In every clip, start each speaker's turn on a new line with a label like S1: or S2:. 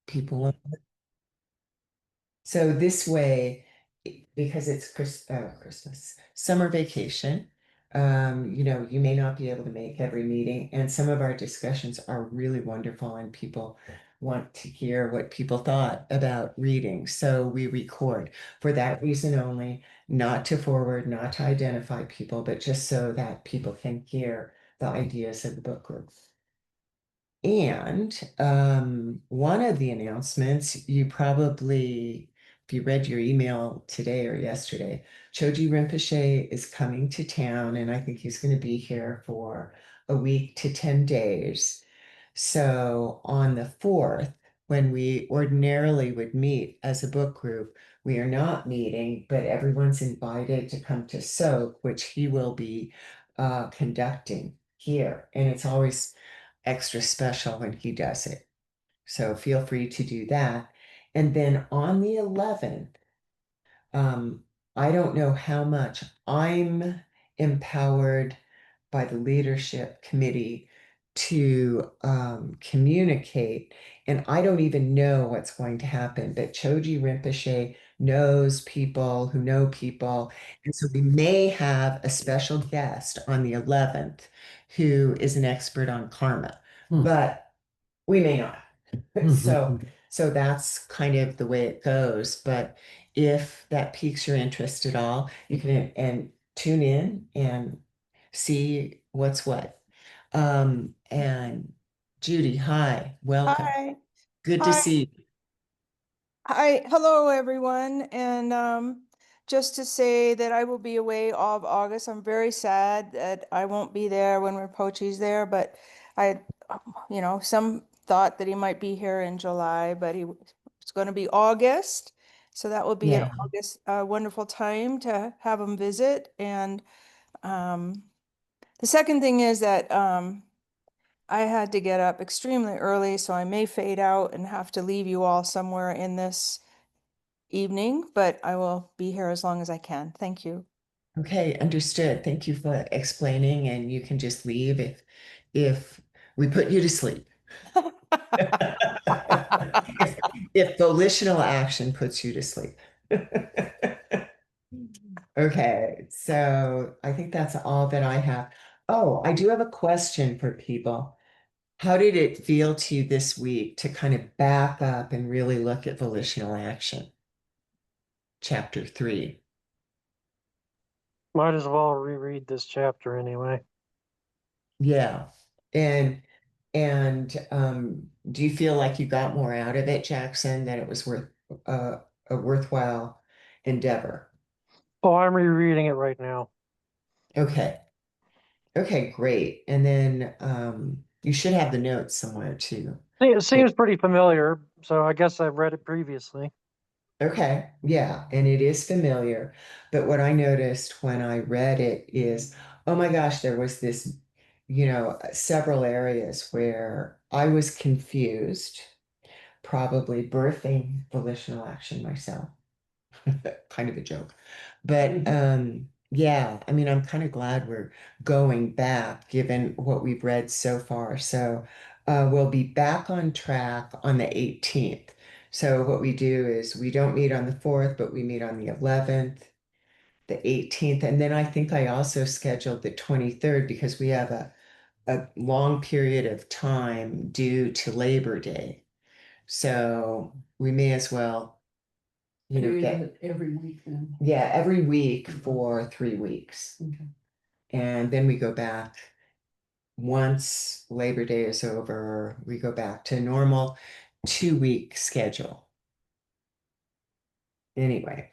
S1: people. So this way, because it's Christmas, summer vacation, you may not be able to make every meeting, and some of our discussions are really wonderful, and people want to hear what people thought about reading. So we record for that reason only, not to forward, not to identify people, but just so that people can hear the ideas of the book group. And one of the announcements, you probably, if you read your email today or yesterday, Choji Rinpoche is coming to town, and I think he's going to be here for a week to 10 days. So on the 4th, when we ordinarily would meet as a book group, we are not meeting, but everyone's invited to come to Soak, which he will be conducting here. And it's always extra special when he does it. So feel free to do that. And then on the 11th, um, I don't know how much I'm empowered by the leadership committee to communicate. And I don't even know what's going to happen, but Choji Rinpoche knows people who know people. And so we may have a special guest on the 11th who is an expert on karma, but we may not. So, so that's kind of the way it goes. But if that piques your interest at all, you can and tune in and see what's what. And Judy, hi, welcome.
S2: Hi.
S1: Good to
S2: Hi.
S1: see you.
S2: Hi. Hello, everyone. And just to say that I will be away all of August. I'm very sad that I won't be there when Rinpoche's there, but I, some thought that he might be here in July, but it's going to be August. So that will be an
S1: Yeah.
S2: August, wonderful time to have him visit. And um, the second thing is that I had to get up extremely early, so I may fade out and have to leave you all somewhere in this evening, but I will be here as long as I can. Thank you.
S1: Okay, understood. Thank you for explaining, and you can just leave if we put you to sleep. If if volitional action puts you to sleep. Okay, so I think that's all that I have. Oh, I do have a question for people. How did it feel to you this week to kind of back up and really look at volitional action, chapter 3?
S3: Might as well reread this chapter anyway.
S1: Yeah. And do you feel like you got more out of it, Jackson, that it was worth a worthwhile endeavor?
S3: Oh, I'm rereading it right now.
S1: Okay. Okay, great. And then you should have the notes somewhere too.
S3: It seems pretty familiar, so I guess I've read it previously.
S1: Okay, yeah, and it is familiar. But what I noticed when I read it is, oh my gosh, there was this, several areas where I was confused, probably birthing volitional action myself. Kind of a joke. But yeah, I mean, I'm kind of glad we're going back given what we've read so far. So we'll be back on track on the 18th. So what we do is we don't meet on the 4th, but we meet on the 11th, the 18th, and then I think I also scheduled the 23rd because we have a long period of time due to Labor Day. So we may as well get
S4: it every week then.
S1: yeah, every week for 3 weeks.
S4: Okay.
S1: And then we go back once Labor Day is over, we go back to normal 2 week schedule. Anyway,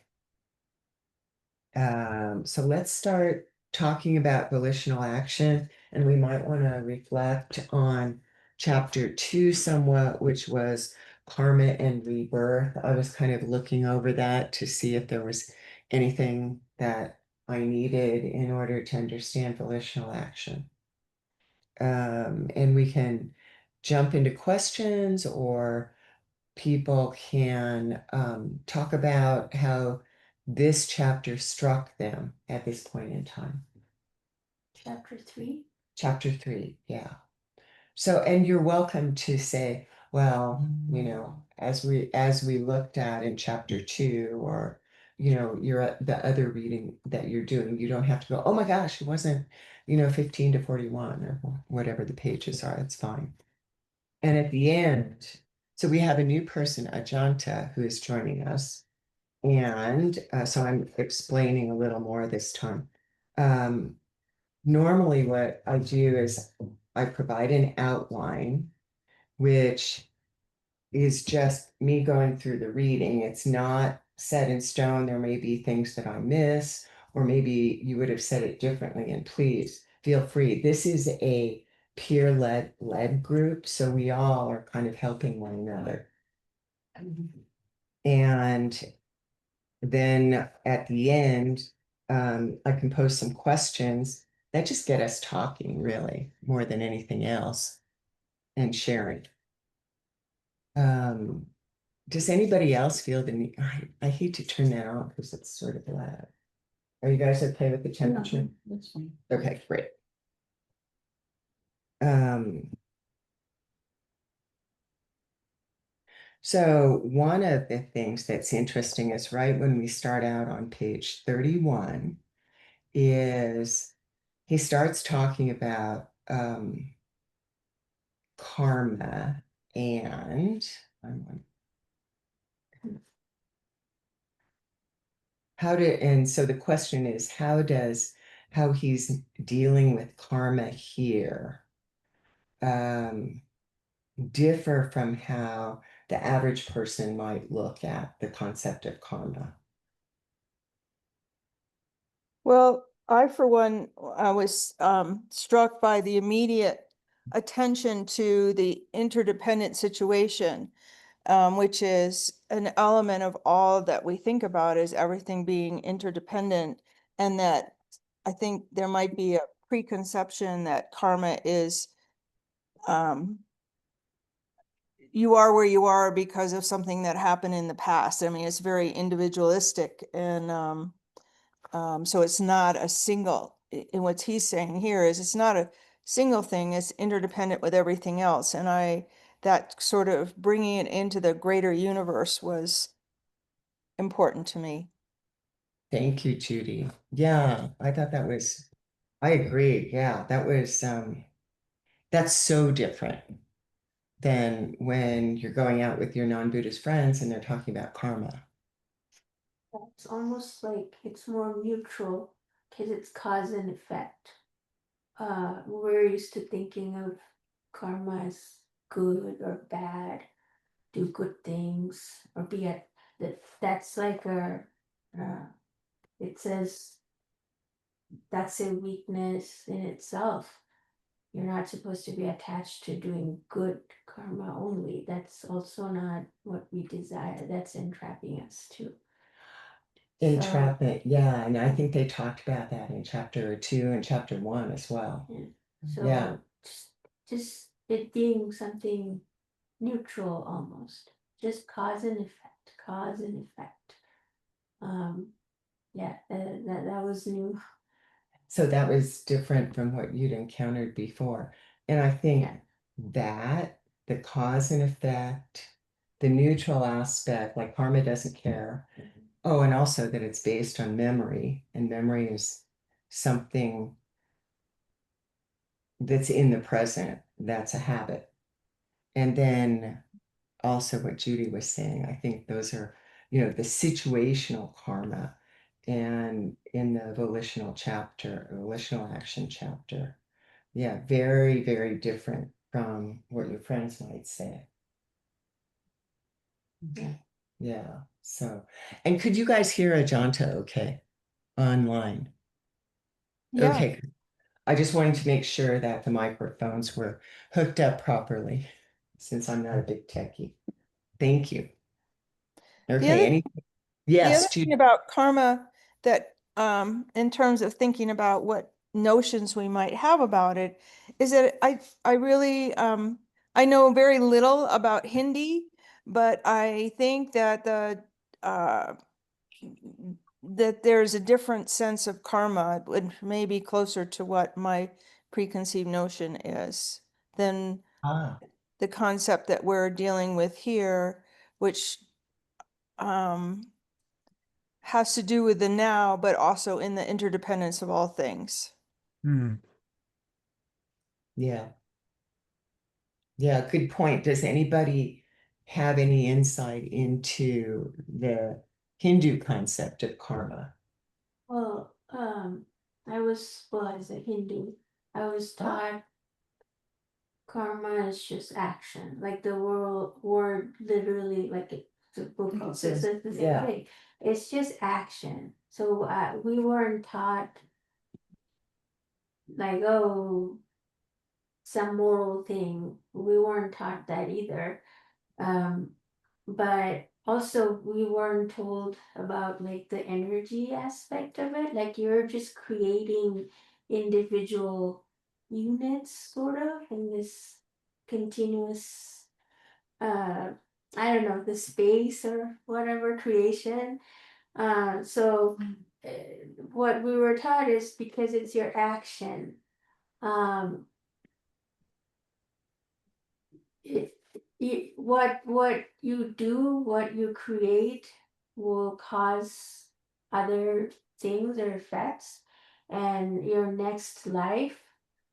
S1: so let's start talking about volitional action, and we might want to reflect on chapter 2 somewhat, which was karma and rebirth. I was kind of looking over that to see if there was anything that I needed in order to understand volitional action. And we can jump into questions, or people can talk about how this chapter struck them at this point in time.
S4: Chapter 3.
S1: Chapter 3, yeah. So, and you're welcome to say, well, as we looked at in chapter 2, or the other reading that you're doing, you don't have to go, oh my gosh, it wasn't 15 to 41 or whatever the pages are. It's fine. And at the end, so we have a new person, Ajanta, who is joining us. And so I'm explaining a little more this time. Um, Normally, what I do is I provide an outline, which is just me going through the reading. It's not set in stone. There may be things that I miss, or maybe you would have said it differently. And please feel free. This is a peer led group, so we all are kind of helping one another. And then at the end, I can post some questions that just get us talking, really, more than anything else, and sharing. Um, does anybody else feel the need? I hate to turn that on because it's sort of loud. Are you guys okay with the temperature?
S4: That's fine.
S1: Okay, great. Um, so one of the things that's interesting is right when we start out on page 31 is he starts talking about karma and and so the question is how he's dealing with karma here differ from how the average person might look at the concept of karma.
S2: Well, I, for one, I was struck by the immediate attention to the interdependent situation, which is an element of all that we think about as everything being interdependent. And that I think there might be a preconception that karma is you are where you are because of something that happened in the past. I mean, it's very individualistic, and so it's not a single, and what he's saying here is it's not a single thing, it's interdependent with everything else. And that sort of bringing it into the greater universe was important to me.
S1: Thank you, Judy. Yeah, I agree. Yeah, that's so different than when you're going out with your non-Buddhist friends and they're talking about karma.
S4: It's almost like it's more neutral because it's cause and effect. We're used to thinking of karma as good or bad, do good things or be at that's like uh, it says that's a weakness in itself. You're not supposed to be attached to doing good karma only. That's also not what we desire. That's entrapping us too.
S1: Entrapment, yeah, and I think they talked about that in chapter 2 and chapter 1 as well.
S4: So
S1: Yeah.
S4: just it being something neutral almost, just cause and effect. Yeah, that was new.
S1: So that was different from what you'd encountered before. And I think
S4: Yeah.
S1: that the cause and effect, the neutral aspect, like karma doesn't care. Oh, and also that it's based on memory, and memory is something that's in the present, that's a habit. And then also what Judy was saying, I think those are, the situational karma and in the volitional action chapter. Yeah, very, very different from what your friends might say.
S4: Yeah.
S1: Yeah. So, and could you guys hear Ajanta okay online?
S2: Yeah.
S1: Okay. I just wanted to make sure that the microphones were hooked up properly since I'm not a big techie. Thank you.
S2: The
S1: Okay.
S2: other The other
S1: Yes,
S2: thing about karma that, in terms of thinking about what notions we might have about it, is that I really, I know very little about Hindi, but I think that that there's a different sense of karma, and maybe closer to what my preconceived notion is than
S1: Ah.
S2: the concept that we're dealing with here, which has to do with the now, but also in the interdependence of all things.
S1: Yeah. Yeah, good point. Does anybody have any insight into the Hindu concept of karma?
S4: Well, as a Hindu, I was taught karma is just action. Like the word literally, like the book
S1: It
S4: also
S1: says,
S4: says the same
S1: yeah.
S4: thing. It's just action. So we weren't taught like, oh, some moral thing. We weren't taught that either. Um, but also we weren't told about like the energy aspect of it. Like you're just creating individual units sort of in this continuous I don't know, the space or whatever creation. So what we were taught is because it's your action. Um, what you do, what you create will cause other things or effects, and your next life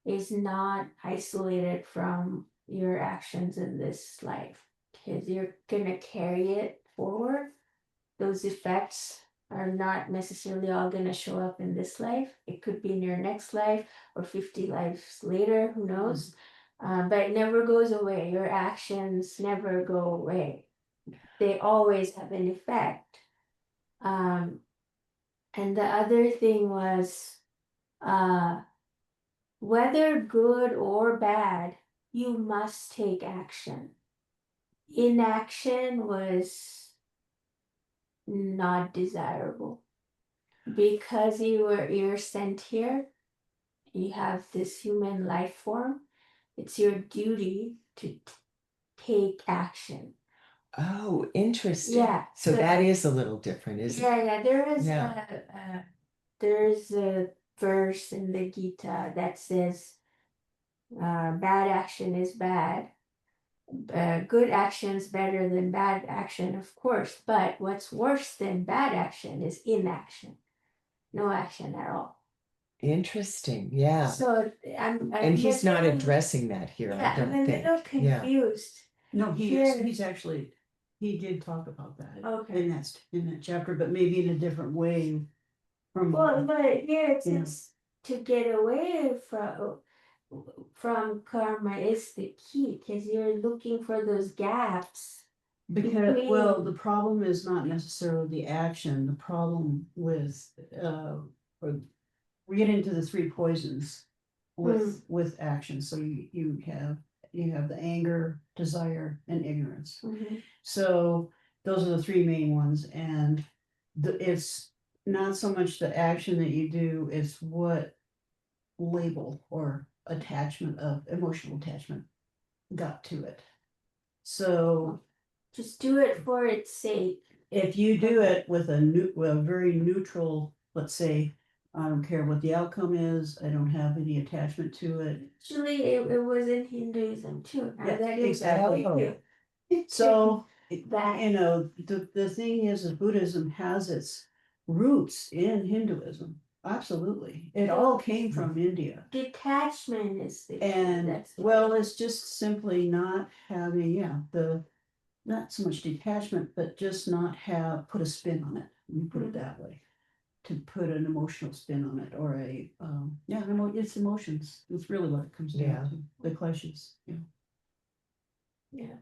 S4: is not isolated from your actions in this life because you're gonna carry it forward. Those effects are not necessarily all going to show up in this life. It could be in your next life or 50 lives later, who knows? But it never goes away. Your actions never go away. They always have an effect. Um, and the other thing was whether good or bad, you must take action. Inaction was not desirable. Because you're sent here, you have this human life form, it's your duty to take action.
S1: Oh, interesting.
S4: Yeah,
S1: So that is a little different, isn't it?
S4: yeah,
S1: Yeah.
S4: there's a verse in the Gita that says bad action is bad. Good action is better than bad action, of course, but what's worse than bad action is inaction. No action at all.
S1: Interesting. Yeah.
S4: So
S1: And he's not addressing that here, I
S4: yeah, I'm a
S1: don't think.
S4: little
S1: Yeah.
S4: confused.
S5: No, he
S4: Here.
S5: is, he's actually, he did talk about that
S4: Okay.
S5: in that chapter, but maybe in a different way from.
S4: Well, but here it
S5: Yeah.
S4: says to get away from karma is the key because you're looking for those gaps.
S5: Because, well,
S4: between-
S5: the problem is not necessarily the action, the problem with, or we get into the three poisons with action, so you have the anger, desire, and ignorance.
S4: Mhm.
S5: So those are the three main ones, and it's not so much the action that you do, it's what label or attachment of emotional attachment got to it. So
S4: Just do it for its sake.
S5: if you do it with a very neutral, let's say, I don't care what the outcome is, I don't have any attachment to it.
S4: Actually, it was in Hinduism too. Now
S5: Yeah,
S4: that is
S5: exactly. So,
S4: That-
S5: the thing is that Buddhism has its roots in Hinduism. Absolutely. It all came from India.
S4: detachment is the key.
S5: And
S4: That's
S5: well, it's just simply not having, not so much detachment, but just not put a spin on it. Let me put it that way. To put an emotional spin on it, or it's emotions. It's really what it comes
S1: Yeah.
S5: down to. The clashes,
S4: yeah.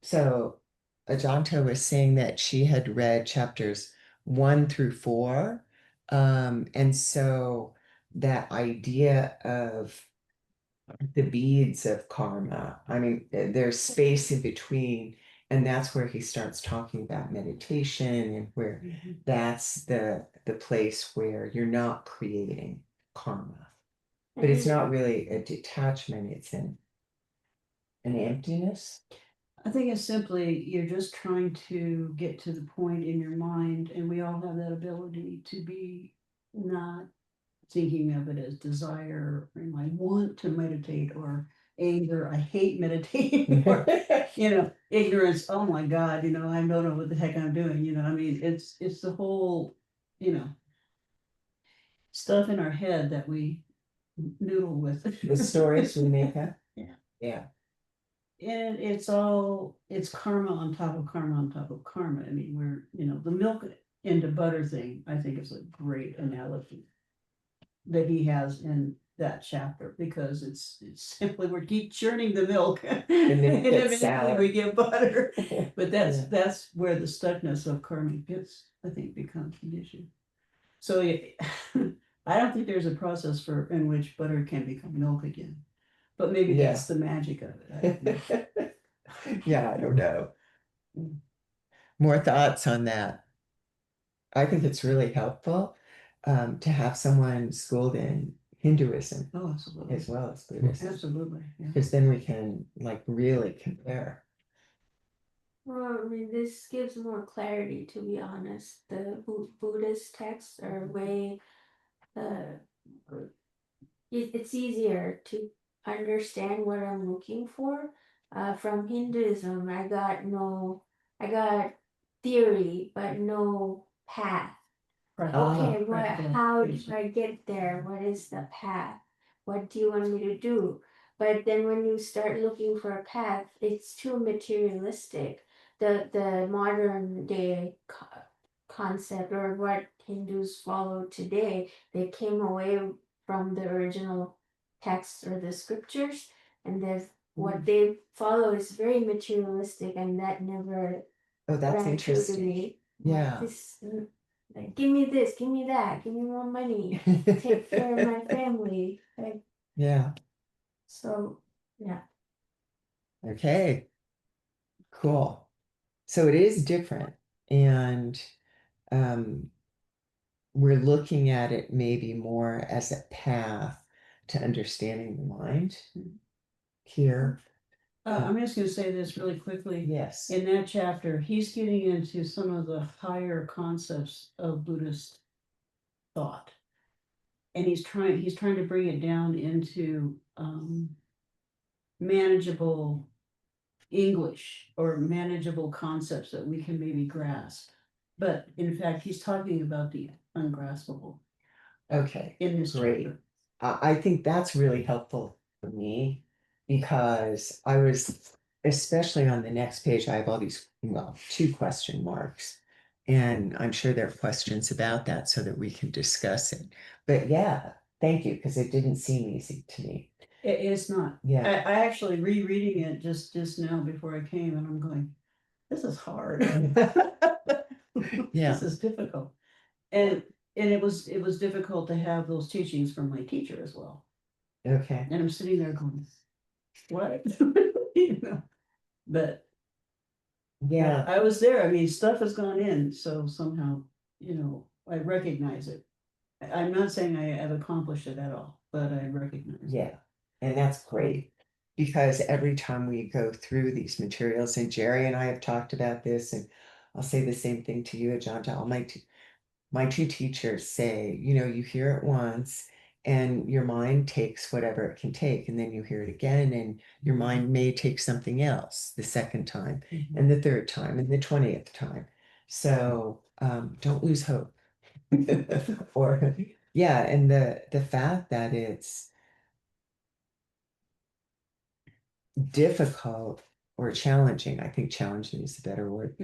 S1: So Ajanta was saying that she had read chapters 1 through 4. And so that idea of the beads of karma, I mean, there's space in between, and that's where he starts talking about meditation and where that's the place where you're not creating karma. But it's not really a detachment, it's an emptiness.
S5: I think it's simply you're just trying to get to the point in your mind, and we all have that ability to be not thinking of it as desire, or I want to meditate, or anger, I hate meditating, or, ignorance, oh my God, I don't know what the heck I'm doing, I mean, it's the whole, stuff in our head that we noodle with.
S1: The stories we make up.
S5: Yeah.
S1: Yeah.
S5: And it's karma on top of karma on top of karma. I mean, the milk into butter thing, I think is a great analogy that he has in that chapter, because it's simply, we keep churning the milk and
S1: then it gets
S5: eventually
S1: sour.
S5: we get butter. But
S1: Yeah.
S5: that's where the stuckness of karma gets, I think, becomes an issue. So I don't think there's a process in which butter can become milk again. But maybe
S1: Yeah.
S5: that's the magic of it. I don't know.
S1: Yeah, I don't know. More thoughts on that? I think it's really helpful to have someone schooled in Hinduism
S5: Oh, absolutely.
S1: as well as Buddhism,
S5: Absolutely, yeah.
S1: because then we can like really compare.
S4: Well, I mean, this gives more clarity, to be honest. The Buddhist texts are way, it's easier to understand what I'm looking for. From Hinduism, I got theory, but no path. Okay, how do I get there? What is the path? What do you want me to do? But then when you start looking for a path, it's too materialistic. The modern day concept, or what Hindus follow today, they came away from the original texts or the scriptures, and what they follow is very materialistic, and that never
S1: Oh, that's
S4: rang true to
S1: interesting.
S4: me.
S1: Yeah.
S4: Like, give me this, give me that, give me more money, take care of my family. Like,
S1: Yeah.
S4: so, yeah.
S1: Okay. Cool. So it is different, and um, we're looking at it maybe more as a path to understanding the mind here.
S5: I'm just gonna say this really quickly.
S1: Yes.
S5: In that chapter, he's getting into some of the higher concepts of Buddhist thought. And he's trying to bring it down into manageable English, or manageable concepts that we can maybe grasp. But in fact, he's talking about the ungraspable
S1: Okay.
S5: in this
S1: Great.
S5: chapter.
S1: I think that's really helpful for me, because I was, especially on the next page, I have all these, well, 2 question marks. And I'm sure there are questions about that so that we can discuss it. But yeah, thank you, because it didn't seem easy to me.
S5: It's not.
S1: Yeah.
S5: I actually rereading it just now before I came, and I'm going, this is hard.
S1: Yeah.
S5: This is difficult. And it was difficult to have those teachings from my teacher as well.
S1: Okay.
S5: And I'm sitting there going, what? But
S1: Yeah.
S5: I was there. I mean, stuff has gone in, so somehow, I recognize it. I'm not saying I have accomplished it at all, but I recognize it.
S1: Yeah. And that's great, because every time we go through these materials, and Jerry and I have talked about this, and I'll say the same thing to you, Ajanta, all my 2 teachers say, you hear it once and your mind takes whatever it can take, and then you hear it again and your mind may take something else the second time, and the third time, and the 20th time. So don't lose hope. Or yeah, and the fact that it's difficult or challenging, I think challenging is the better word,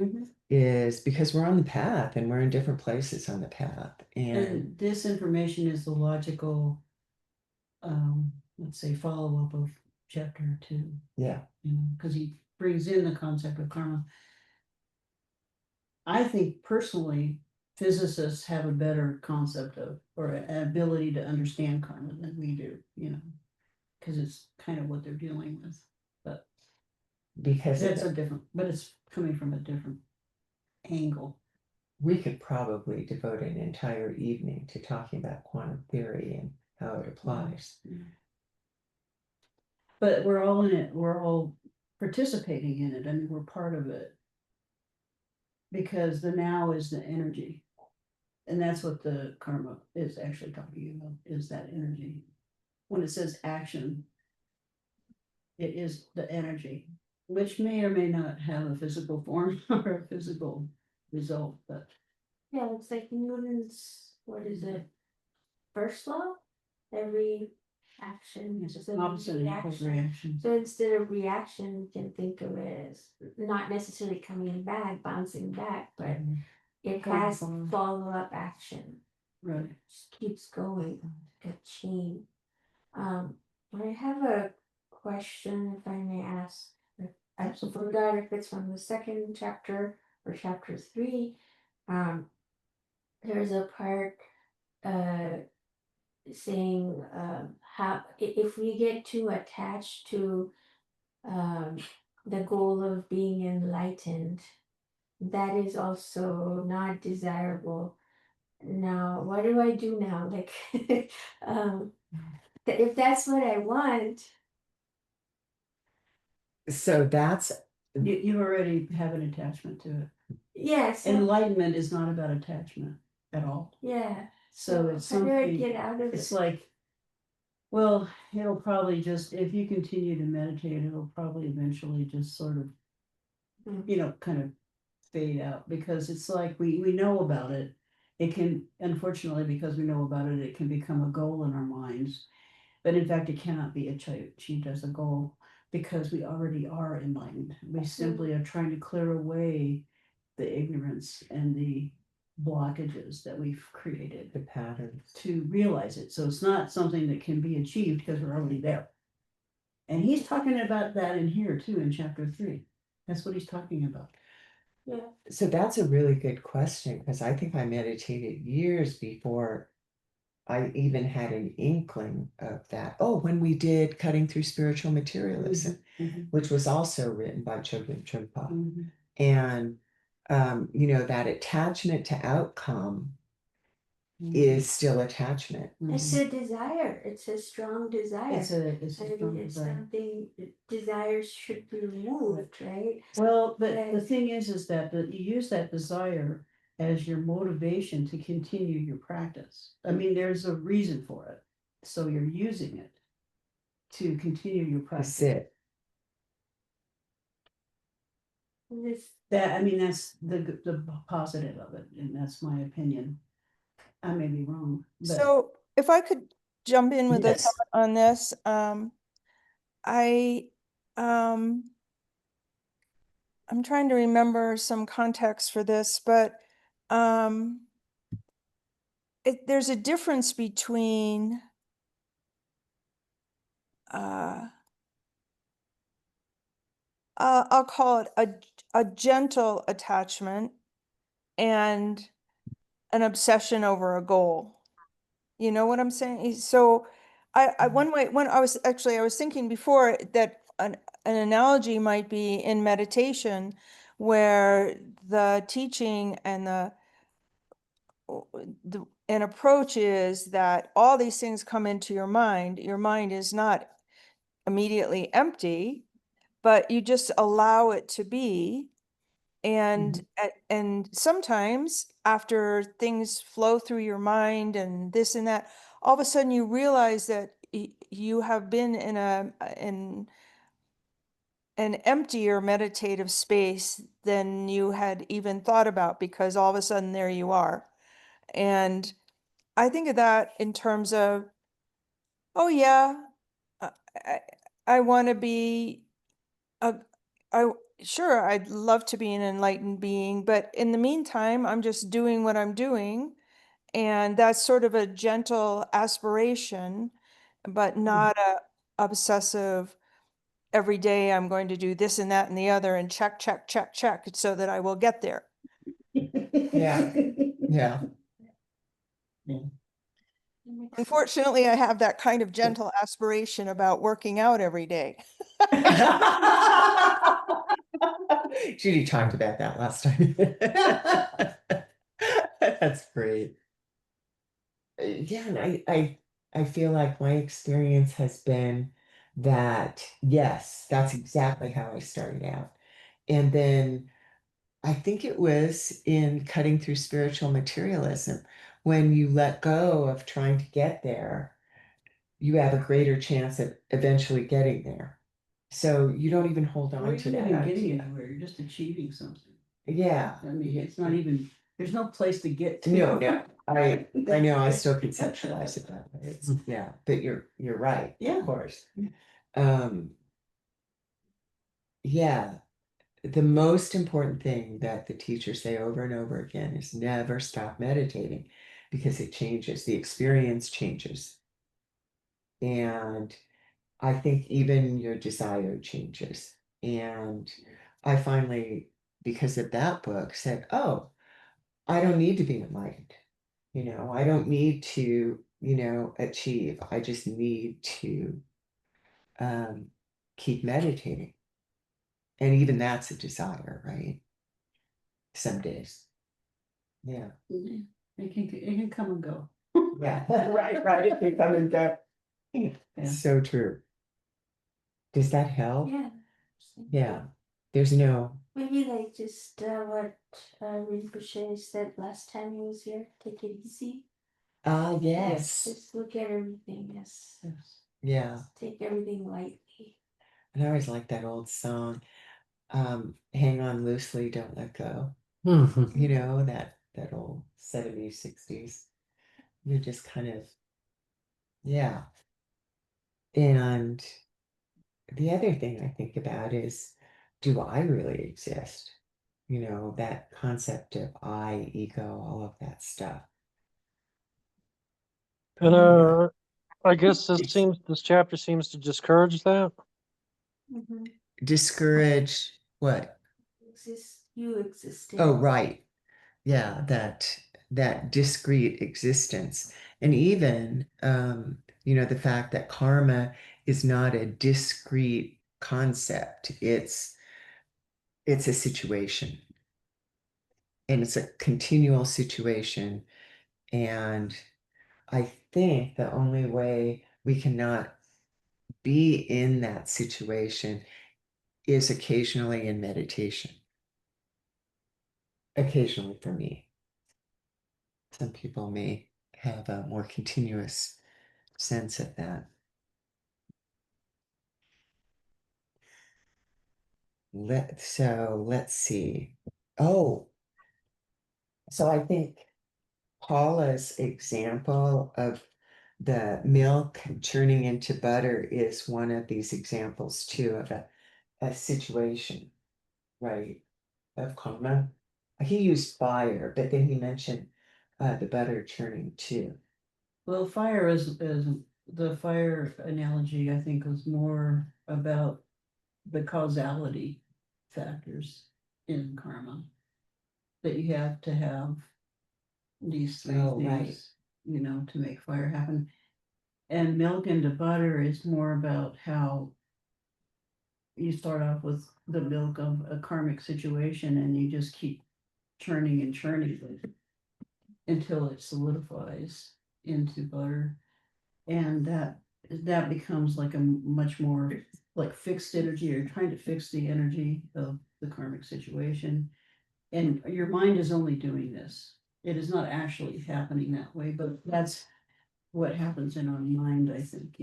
S1: is because we're on the path and we're in different places on the path.
S5: And this information is the logical, let's say, follow-up of chapter 2.
S1: Yeah.
S5: Because he brings in the concept of karma. I think personally, physicists have a better concept of, or an ability to understand karma than we do, because it's kind of what they're dealing with. But
S1: Because
S5: but it's coming from a different angle.
S1: we could probably devote an entire evening to talking about quantum theory and how it applies.
S5: But we're all in it. We're all participating in it. I mean, we're part of it. Because the now is the energy. And that's what the karma is actually talking about, is that energy. When it says action, It is the energy, which may or may not have a physical form or a physical result, but.
S4: Yeah, it's like Newton's, what is it? First law? Every action
S5: It's
S4: is
S5: an
S4: a
S5: opposite equals
S4: reaction.
S5: reaction.
S4: So instead of reaction, you can think of it as not necessarily coming back, bouncing back, but it
S5: Coming
S4: has
S5: forward.
S4: follow-up action.
S5: Right.
S4: Just keeps going, like a chain. I have a question, if I may ask. I forgot if it's from the second chapter or chapter 3. There's a part saying how if we get too attached to um, the goal of being enlightened, that is also not desirable. Now, what do I do now? Like, um, if that's what I want,
S1: So that's,
S5: You already have an attachment to it.
S4: yes,
S5: Enlightenment is not about attachment at all.
S4: yeah.
S5: So it's
S4: how do I
S5: something,
S4: get out of
S5: it's
S4: it?
S5: like, well, it'll probably just, if you continue to meditate, it'll probably eventually just sort of, kind of fade out, because it's like we know about it. It can, unfortunately, because we know about it, it can become a goal in our minds. But in fact, it cannot be achieved as a goal, because we already are enlightened. We simply are trying to clear away the ignorance and the blockages that we've created
S1: the patterns.
S5: to realize it. So it's not something that can be achieved because we're already there. And he's talking about that in here too, in chapter 3. That's what he's talking about.
S4: Yeah.
S1: So that's a really good question, because I think I meditated years before I even had an inkling of that. Oh, when we did Cutting Through Spiritual Materialism, which was also written by Chogyam Trungpa. And, that attachment to outcome is still attachment.
S4: It's a desire. It's a strong desire.
S5: It's a
S4: And
S5: strong
S4: it's
S5: desire.
S4: something desires should be removed, right?
S5: Well, but
S4: Right.
S5: the thing is that you use that desire as your motivation to continue your practice. I mean, there's a reason for it. So you're using it to continue your practice.
S1: That's it.
S4: This
S5: That's the positive of it, and that's my opinion. I may be wrong, but
S2: So if I could jump in with a
S1: Yes.
S2: thought on this, I, I'm trying to remember some context for this, but, there's a difference between, I'll call it a gentle attachment and an obsession over a goal. You know what I'm saying? So when I was thinking before that an analogy might be in meditation where the teaching and an approach is that all these things come into your mind. Your mind is not immediately empty, but you just allow it to be. And sometimes after things flow through your mind and this and that, all of a sudden you realize that you have been in an emptier meditative space than you had even thought about, because all of a sudden there you are. And I think of that in terms of, oh yeah, I, I, I want to be a, I, sure, I'd love to be an enlightened being, but in the meantime, I'm just doing what I'm doing. And that's sort of a gentle aspiration, but not a obsessive, every day I'm going to do this and that and the other and check, check, check, check, so that I will get there.
S1: Yeah. Yeah.
S2: Unfortunately, I have that kind of gentle aspiration about working out every day.
S1: Judy talked about that last time. That's great. Yeah, and I feel like my experience has been that, yes, that's exactly how I started out. And then I think it was in Cutting Through Spiritual Materialism, when you let go of trying to get there, you have a greater chance of eventually getting there. So you don't even hold
S5: Or
S1: on to
S5: you're
S1: that
S5: not even getting
S1: idea.
S5: anywhere, you're just achieving something.
S1: Yeah.
S5: I mean, it's not even, there's no place to get to.
S1: No, no, I know, I still conceptualize it that way. It's, yeah, but you're right,
S5: Yeah.
S1: of course. Um, yeah, the most important thing that the teachers say over and over again is never stop meditating because it changes, the experience changes. And I think even your desire changes. And I finally, because of that book, said, oh, I don't need to be enlightened. I don't need to, achieve. I just need to um, keep meditating. And even that's a desire, right? Some days. Yeah.
S5: Yeah. It can come and go.
S1: Yeah. Right. It can come and go.
S5: Yeah.
S1: So true. Does that help?
S4: Yeah.
S1: Yeah. There's no,
S4: Maybe like just what Rinpoche said last time he was here. Take it easy.
S1: yes.
S4: Just look at everything as
S5: Yes.
S1: Yeah.
S4: take everything lightly.
S1: And I always like that old song, Hang On Loosely, Don't Let Go. That old 70s, 60s. You're just kind of, yeah. And the other thing I think about is, do I really exist? That concept of I, ego, all of that stuff.
S3: And I guess
S1: It's
S3: this chapter seems to discourage that.
S4: Mm-hmm.
S1: discourage what?
S4: You existing.
S1: Oh, right. Yeah, that discrete existence. And even the fact that karma is not a discrete concept. It's a situation. And it's a continual situation. And I think the only way we cannot be in that situation is occasionally in meditation. Occasionally for me. Some people may have a more continuous sense of that. Let's see. Oh, so I think Paula's example of the milk turning into butter is one of these examples too of a situation, right? Of karma. He used fire, but then he mentioned the butter churning too.
S5: Well, fire is the fire analogy, I think, was more about the causality factors in karma. That you have to have these three
S1: Oh, right.
S5: things, to make fire happen. And milk into butter is more about how you start off with the milk of a karmic situation and you just keep churning and churning it until it solidifies into butter. And that becomes like a much more like fixed energy. You're trying to fix the energy of the karmic situation. And your mind is only doing this. It is not actually happening that way, but that's what happens in our mind, I think,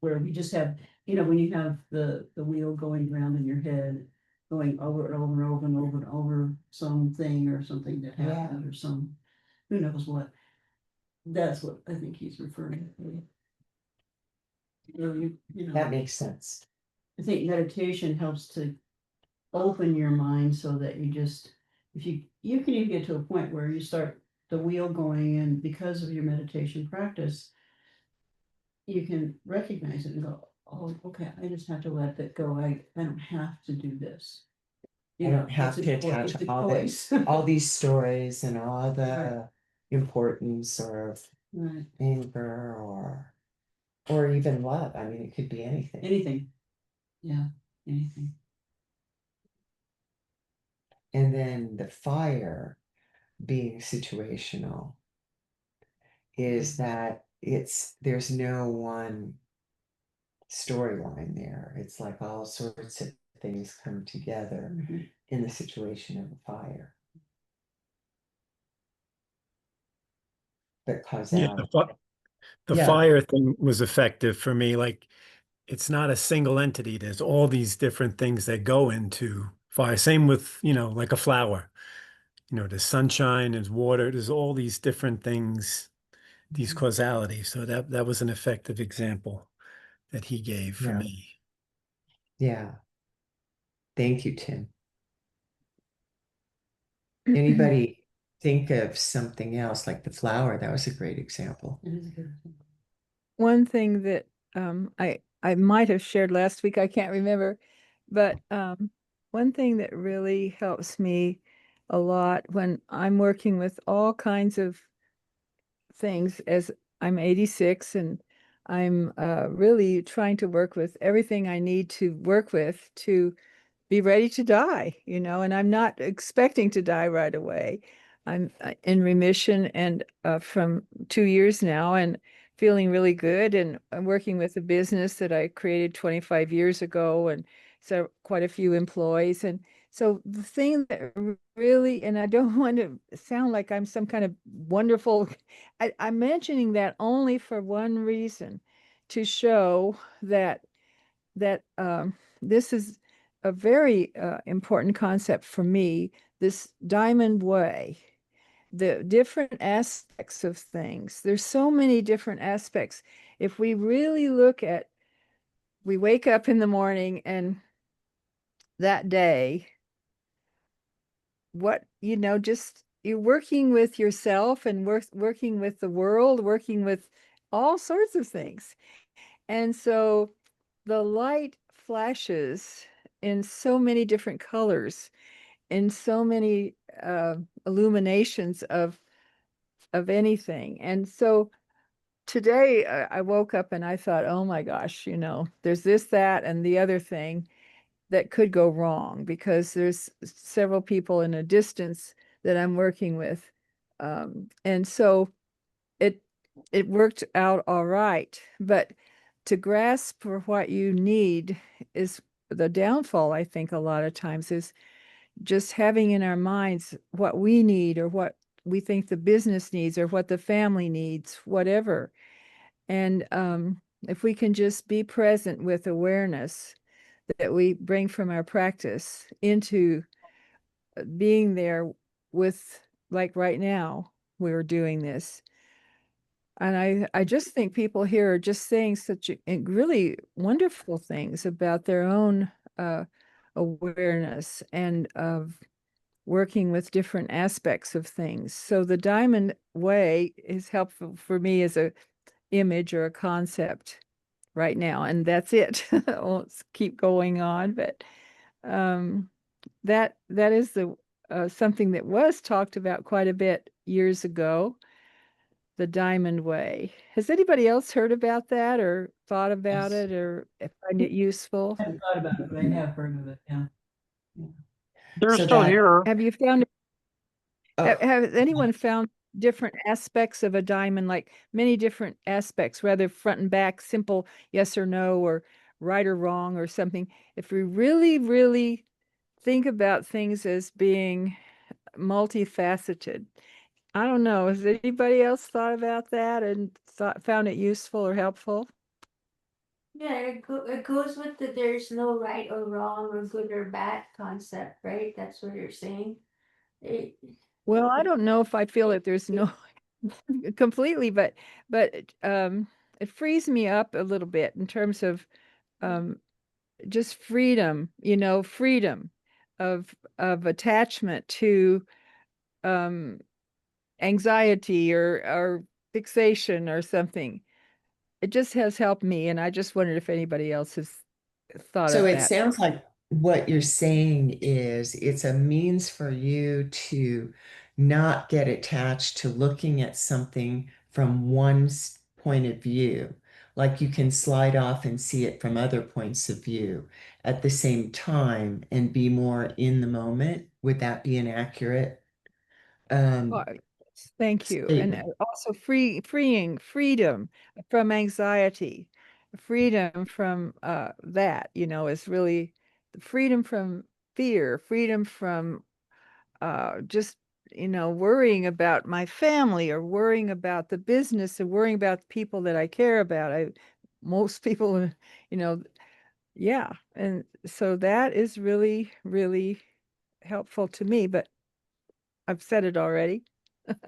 S5: where we just have, when you have the wheel going around in your head, going over and over and over and over and over something or something that happened or some, who knows what. That's what I think he's referring to.
S1: That makes sense.
S5: I think meditation helps to open your mind so that you just, if you can even get to a point where you start the wheel going, and because of your meditation practice, you can recognize it and go, oh, okay, I just have to let that go. I don't have to do this.
S1: I don't have
S5: it's
S1: to
S5: a
S1: attach
S5: it's a
S1: all
S5: choice.
S1: all these stories and all the
S5: Right.
S1: importance of
S5: Right.
S1: anger or even love. I mean, it could be anything.
S5: Anything. Yeah, anything.
S1: And then the fire being situational is that there's no one storyline there. It's like all sorts of things come together
S5: Mhm.
S1: in the situation of the fire. But
S6: Yeah,
S1: causality.
S6: the
S1: Yeah.
S6: fire thing was effective for me. Like it's not a single entity. There's all these different things that go into fire. Same with, like a flower. There's sunshine, there's water, there's all these different things, these causalities. So that was an effective example that he gave for
S1: Yeah.
S6: me.
S1: Yeah. Thank you, Tim. Anybody think of something else like the flower? That was a great example.
S5: It is a good.
S7: One thing that I might have shared last week, I can't remember, but one thing that really helps me a lot when I'm working with all kinds of things, as I'm 86 and I'm really trying to work with everything I need to work with to be ready to die, and I'm not expecting to die right away. I'm in remission and from 2 years now and feeling really good. And I'm working with a business that I created 25 years ago, and so quite a few employees. And so the thing that really, and I don't want to sound like I'm some kind of wonderful, I'm mentioning that only for one reason, to show that this is a very important concept for me, this diamond way, the different aspects of things. There's so many different aspects. If we really look at, we wake up in the morning and that day, just you're working with yourself and working with the world, working with all sorts of things. And so the light flashes in so many different colors, in so many illuminations of anything. And so today I woke up and I thought, oh my gosh, there's this, that, and the other thing that could go wrong because there's several people in a distance that I'm working with. And so it it worked out all right. But to grasp for what you need is the downfall, I think, a lot of times is just having in our minds what we need or what we think the business needs or what the family needs, whatever. And if we can just be present with awareness that we bring from our practice into being there with, like right now, we're doing this. And I just think people here are just saying such really wonderful things about their own awareness and of working with different aspects of things. So the diamond way is helpful for me as a image or a concept right now, and that's it. I won't keep going on, but um, that is the something that was talked about quite a bit years ago, the diamond way. Has anybody else heard about that or thought about
S5: Yes.
S7: it or find it useful?
S5: I haven't thought about it, but I have heard of it, yeah.
S3: They're
S1: So
S3: still
S1: that,
S3: here.
S7: Have you found
S1: oh,
S7: Has anyone found different aspects of a diamond, like many different aspects, whether front and back, simple yes or no, or right or wrong, or something? If we really, really think about things as being multifaceted, I don't know. Has anybody else thought about that and found it useful or helpful?
S4: Yeah, it goes with the there's no right or wrong or good or bad concept, right? That's what you're saying. It,
S7: Well, I don't know if I feel that there's no completely, but it frees me up a little bit in terms of um, just freedom, freedom of attachment to um, anxiety or fixation or something. It just has helped me, and I just wondered if anybody else has thought
S1: so
S7: of
S1: it
S7: that.
S1: sounds like what you're saying is it's a means for you to not get attached to looking at something from one point of view. Like you can slide off and see it from other points of view at the same time and be more in the moment. Would that be an accurate
S7: Oh, thank you. And
S1: statement?
S7: also freeing freedom from anxiety, freedom from that, is really the freedom from fear, freedom from just, worrying about my family or worrying about the business or worrying about the people that I care about. most people, you know, yeah. And so that is really, really helpful to me, but I've said it already.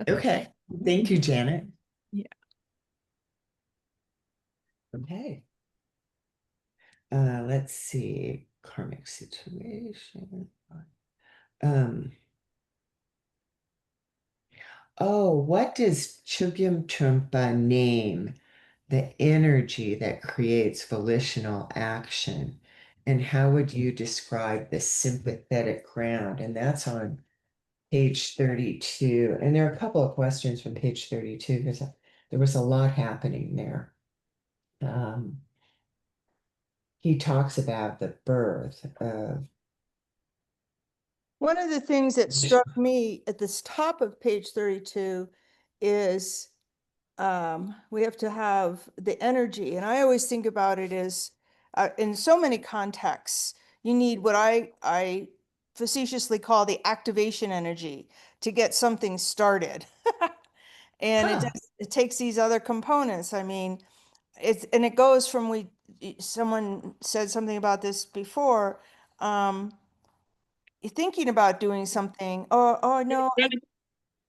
S1: Okay, thank you, Janet.
S7: Yeah.
S1: Okay. Let's see, karmic situation. Um, oh, what does Chogyam Trungpa name the energy that creates volitional action? And how would you describe the sympathetic ground? And that's on page 32. And there are a couple of questions from page 32 because there was a lot happening there. He talks about the birth of.
S2: One of the things that struck me at this top of page 32 is we have to have the energy. And I always think about it as in so many contexts, you need what I facetiously call the activation energy to get something started. And
S1: Huh.
S2: it takes these other components. I mean, and it goes from someone said something about this before. Um, you're thinking about doing something, oh no,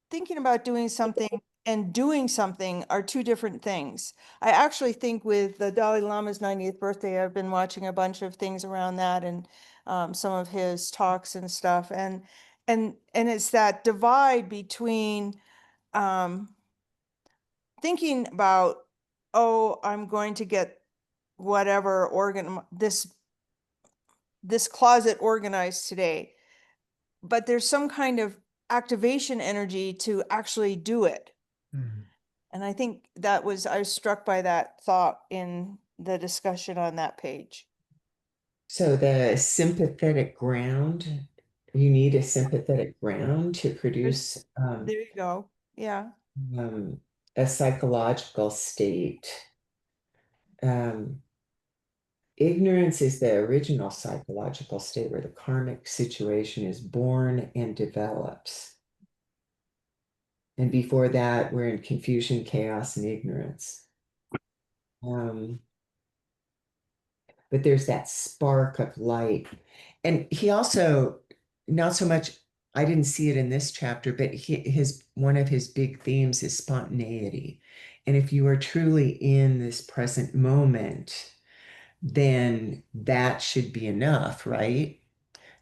S2: thinking about doing something and doing something are two different things. I actually think with the Dalai Lama's 90th birthday, I've been watching a bunch of things around that and some of his talks and stuff. And it's that divide between um, thinking about, oh, I'm going to get whatever this closet organized today, but there's some kind of activation energy to actually do it.
S6: Mhm.
S2: And I think I was struck by that thought in the discussion on that page.
S1: So the sympathetic ground, you need a sympathetic ground to produce
S2: There you go. Yeah.
S1: um, a psychological state. Um, Ignorance is the original psychological state where the karmic situation is born and develops. And before that, we're in confusion, chaos, and ignorance. Um, but there's that spark of light. And he also, not so much, I didn't see it in this chapter, but his one of his big themes is spontaneity. And if you are truly in this present moment, then that should be enough, right?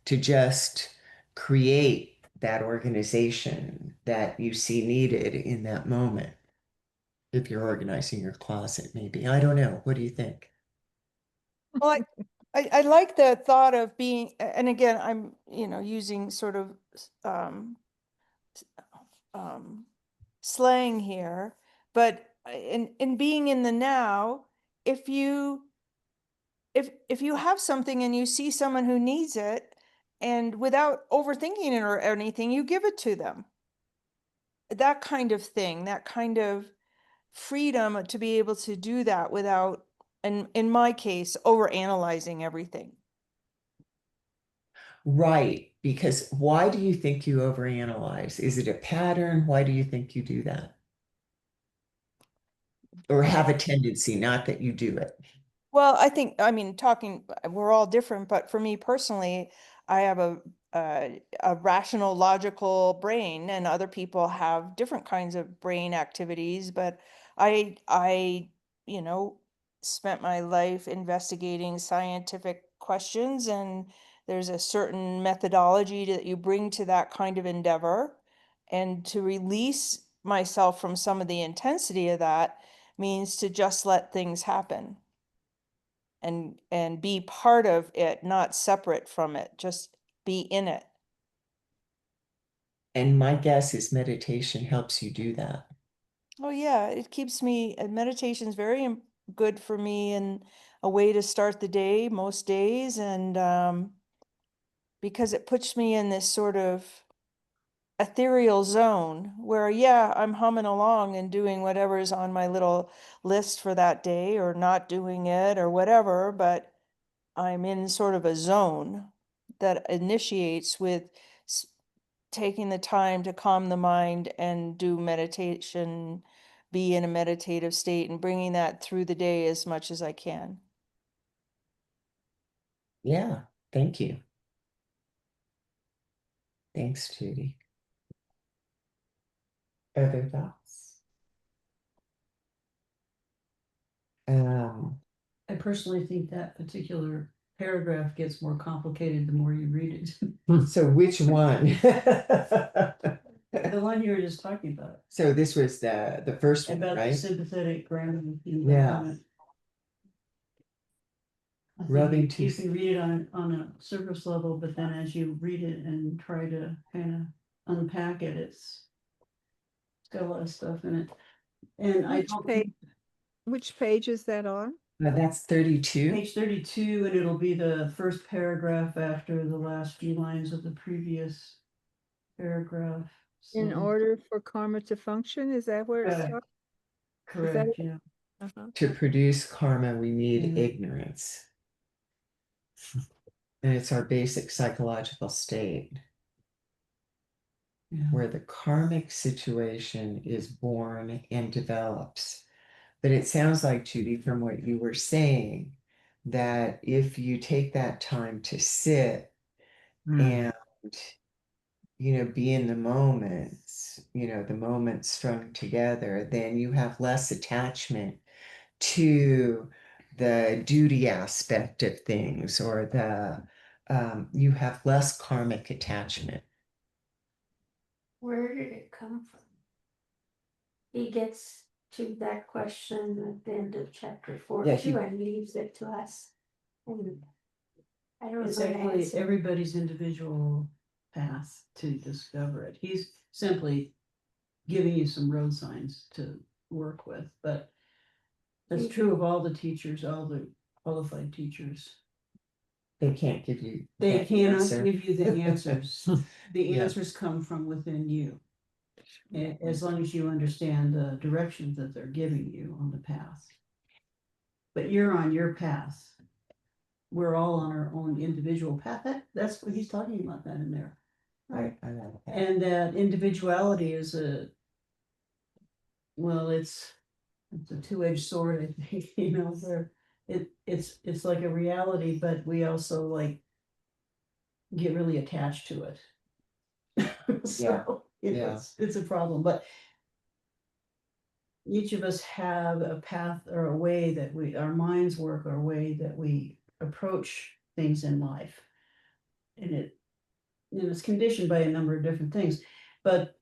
S1: To just create that organization that you see needed in that moment. If you're organizing your closet, maybe. I don't know. What do you think?
S2: Well, I like the thought of being, and again, I'm, using sort of um, um, slang here, but in being in the now, if you if you have something and you see someone who needs it, and without overthinking it or anything, you give it to them. That kind of thing, that kind of freedom to be able to do that without, in my case, over analyzing everything.
S1: Right. Because why do you think you overanalyze? Is it a pattern? Why do you think you do that? Or have a tendency, not that you do it.
S2: Well, I mean, we're all different, but for me personally, I have a rational, logical brain, and other people have different kinds of brain activities. But I, you know, spent my life investigating scientific questions, and there's a certain methodology that you bring to that kind of endeavor, and to release myself from some of the intensity of that means to just let things happen and be part of it, not separate from it, just be in it.
S1: And my guess is meditation helps you do that.
S2: Oh yeah, it keeps me, meditation's very good for me and a way to start the day most days. And because it puts me in this sort of ethereal zone where, yeah, I'm humming along and doing whatever's on my little list for that day or not doing it or whatever, but I'm in sort of a zone that initiates with taking the time to calm the mind and do meditation be in a meditative state and bringing that through the day as much as I can.
S1: Yeah, thank you. Thanks, Judy. Other thoughts? Um,
S5: I personally think that particular paragraph gets more complicated the more you read it.
S1: so which one?
S5: The one you were just talking about,
S1: So this was the first one,
S5: about the
S1: right?
S5: sympathetic granule.
S1: Yeah. Rubbing
S5: You
S1: too.
S5: can read it on a surface level, but then as you read it and try to kind of unpack it, it's got a lot of stuff in it. And I don't think
S7: Which page is that on?
S1: That's 32.
S5: page 32, and it'll be the first paragraph after the last few lines of the previous paragraph.
S7: In
S5: So-
S7: order for karma to function, is that where it's
S5: Correct.
S7: talking?
S5: Correct, yeah.
S7: Uh-huh.
S1: To produce karma, we need
S5: Yeah.
S1: ignorance. And it's our basic psychological state
S5: Yeah.
S1: where the karmic situation is born and develops. But it sounds like, Judy, from what you were saying, that if you take that time to sit and, be in the moments, the moments strung together, then you have less attachment to the duty aspect of things, or you have less karmic attachment.
S4: Where did it come from? He gets to that question at the end of chapter 4
S1: Yeah,
S4: too, and leaves it to us. And I don't know
S5: It's
S4: the
S5: actually
S4: answer.
S5: everybody's individual path to discover it. He's simply giving you some road signs to work with, but that's true of all the teachers, all the qualified teachers.
S1: They can't give you
S5: They
S1: that
S5: cannot
S1: answer.
S5: give you the answers. The
S1: Yeah.
S5: answers come from within you. As long as you understand the direction that they're giving you on the path. But you're on your path. We're all on our own individual path. That's what he's talking about that in there.
S1: I like that.
S5: And that individuality is it's a two-edged sword, I think, where it's like a reality, but we also like get really attached to it. So it's a problem, but each of us have a path or a way that our minds work, or a way that we approach things in life. And it's conditioned by a number of different things, but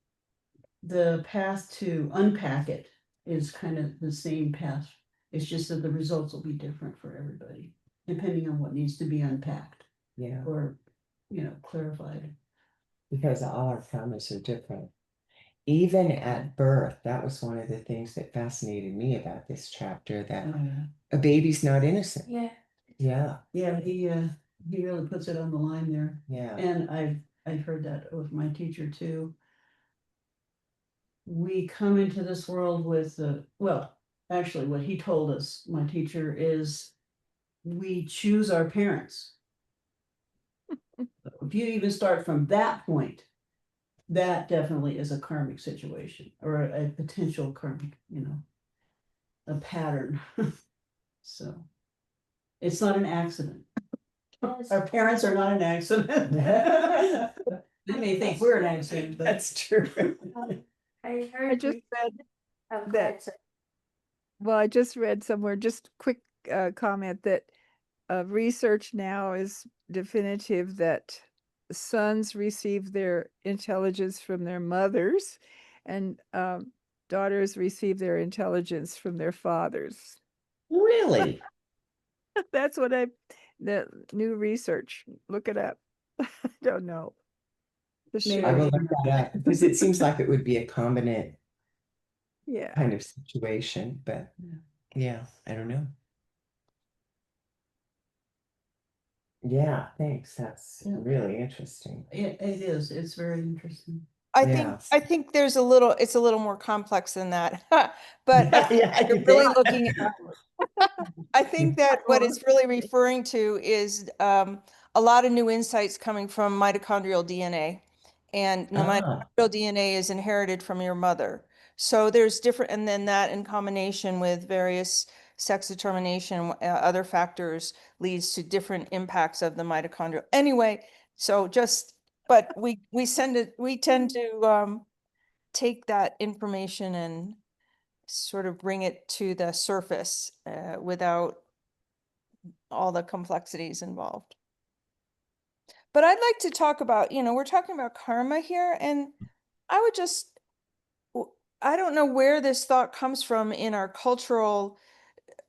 S5: the path to unpack it is kind of the same path. It's just that the results will be different for everybody, depending on what needs to be unpacked
S1: Yeah,
S5: or, clarified.
S1: because all our karmas are different. Even at birth, that was one of the things that fascinated me about this chapter, that a baby's not innocent.
S4: Yeah.
S1: Yeah,
S5: Yeah, he really puts it on the line there.
S1: yeah.
S5: And I've heard that with my teacher too. We come into this world with actually what he told us, my teacher, is we choose our parents. If you even start from that point, that definitely is a karmic situation, or a potential karmic, a pattern. So it's not an accident. Our parents are not an accident. They may think we're an accident, but
S1: That's true.
S4: I heard
S7: I just read
S4: oh, go
S7: that-
S4: ahead, sir.
S7: Well, I just read somewhere, just quick comment that research now is definitive that sons receive their intelligence from their mothers, and daughters receive their intelligence from their fathers.
S1: Really?
S7: That's what the new research. Look it up. I don't know. For
S5: Maybe
S1: I
S7: sure.
S1: will look that up, because it seems like it would be a combinate
S7: Yeah.
S1: kind of situation, but yeah, I don't know. Yeah, thanks. That's
S5: Yeah.
S1: really interesting.
S5: it is. It's very interesting.
S1: Yeah.
S2: I think it's a little more complex than that. But I think
S1: Yeah,
S2: you're
S1: you
S2: really
S1: think?
S2: looking at, I think that what it's really referring to is a lot of new insights coming from mitochondrial DNA. And the
S1: Ah.
S2: mitochondrial DNA is inherited from your mother. So there's different, and then that in combination with various sex determination, other factors leads to different impacts of the mitochondria. Anyway, so just, but we tend to take that information and sort of bring it to the surface without all the complexities involved. But I'd like to talk about, we're talking about karma here, and I would just, I don't know where this thought comes from in our cultural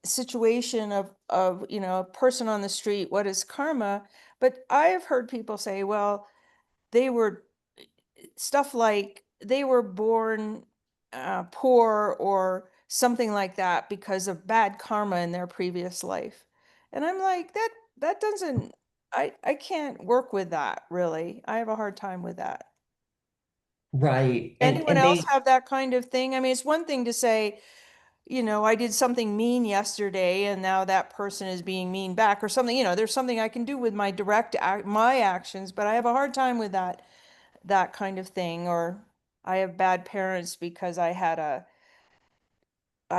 S2: situation of, a person on the street, what is karma? But I have heard people say, well, they were stuff like they were born poor or something like that because of bad karma in their previous life. And I'm like, that doesn't, I can't work with that really. I have a hard time with that.
S1: Right.
S2: Anyone
S1: And
S2: else
S1: they,
S2: have that kind of thing? I mean, it's one thing to say, I did something mean yesterday and now that person is being mean back or something, there's something I can do with my my actions, but I have a hard time with that kind of thing. Or I have bad parents because I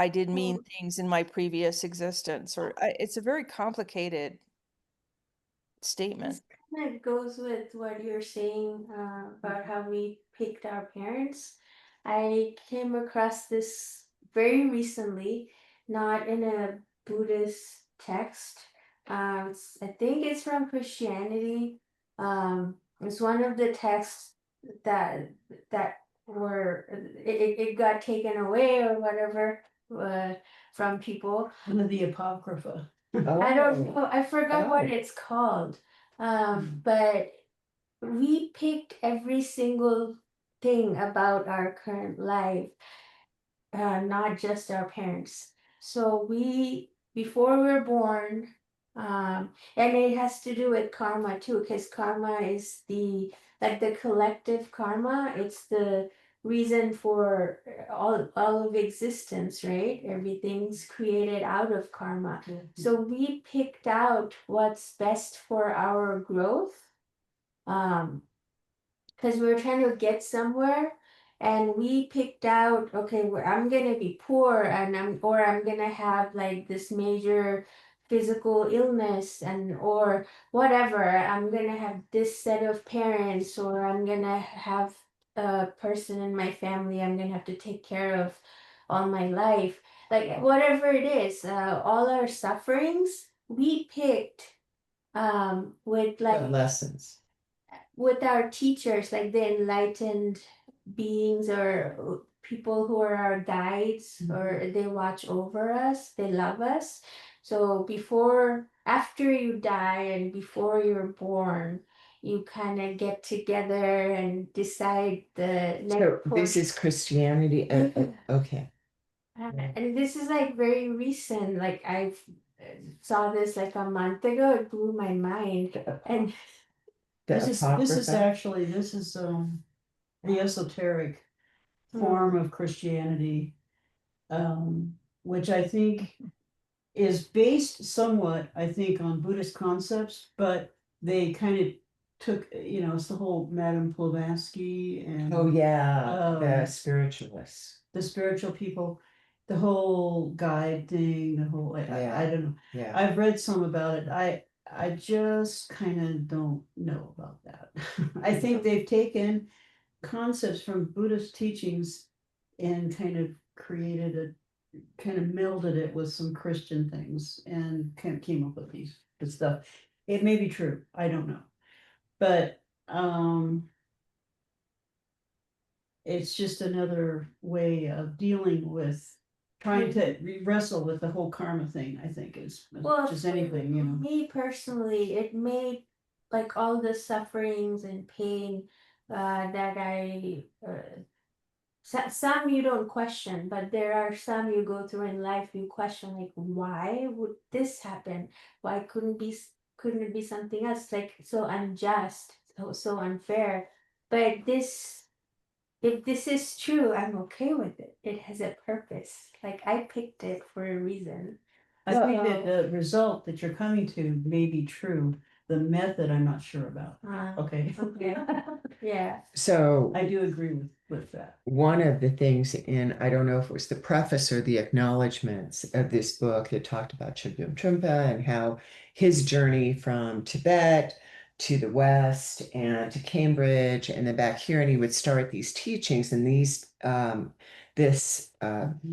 S2: did mean things in my previous existence, or it's a very complicated statement.
S4: This kind of goes with what you're saying about how we picked our parents. I came across this very recently, not in a Buddhist text. I think it's from Christianity. It's one of the texts that that were it got taken away or whatever from people.
S5: One of the Apocrypha.
S4: I don't
S1: oh,
S4: know. I forgot what
S1: Oh.
S4: it's called. But we picked every single thing about our current life, not just our parents. So before we're born, and it has to do with karma too, because karma is the collective karma. It's the reason for all of existence, right? Everything's created out of karma. So we picked out what's best for our growth. Because we were trying to get somewhere, and we picked out, okay, I'm gonna be poor, and I'm gonna have like this major physical illness, and or whatever. I'm gonna have this set of parents, or I'm gonna have a person in my family I'm gonna have to take care of all my life. Like whatever it is, all our sufferings we picked with
S1: The
S4: like
S1: lessons.
S4: with our teachers, like the enlightened beings or people who are our guides, or they watch over us, they love us. So after you die and before you're born, you kind of get together and decide the
S1: So
S4: next
S1: this
S4: course.
S1: is Christianity. Okay.
S4: And this is like very recent. Like I saw this like a month ago. It blew my mind. And
S1: The
S5: This is
S1: Apocrypha.
S5: actually, the esoteric form of Christianity, which I think is based somewhat, I think, on Buddhist concepts, but they kind of took, it's the whole Madame Blavatsky and
S1: Oh, yeah, the
S5: Um,
S1: spiritualists.
S5: the spiritual people, the whole guide thing, the whole,
S1: Yeah.
S5: I don't know.
S1: Yeah.
S5: I've read some about it. I just kind of don't know about that. I think they've taken concepts from Buddhist teachings and kind of melded it with some Christian things and kind of came up with this stuff. It may be true, I don't know. But it's just another way of dealing with trying to wrestle with the whole karma thing, I think, is just anything,
S4: Me personally, it made like all the sufferings and pain that some you don't question, but there are some you go through in life you question, like why would this happen? Why couldn't it be something else? Like so unjust, so unfair. But if this is true, I'm okay with it. It has a purpose. Like I picked it for a reason.
S5: I think that the result that you're coming to may be true. The method, I'm not sure about. Okay.
S4: Okay. Yeah.
S1: So
S5: I do agree with with that.
S1: one of the things in, I don't know if it was the preface or the acknowledgments of this book that talked about Chogyam Trungpa and how his journey from Tibet to the West and to Cambridge and then back here, and he would start these teachings, and this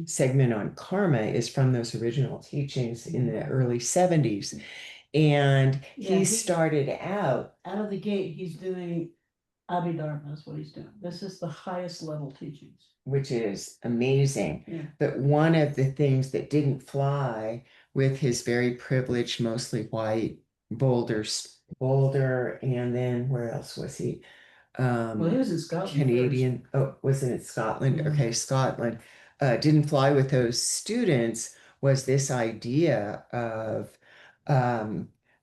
S1: segment on karma is from those original teachings in the early 70s. And
S5: Yeah,
S1: he started out
S5: of the gate, he's doing Abhidharma is what he's doing. This is the highest level teachings.
S1: which is amazing.
S5: Yeah.
S1: But one of the things that didn't fly with his very privileged, mostly white Boulder, and then where else was he?
S5: Well, he was in Scotland
S1: Canadian. Oh, wasn't it Scotland?
S5: Yeah.
S1: Okay, Scotland. Didn't fly with those students was this idea of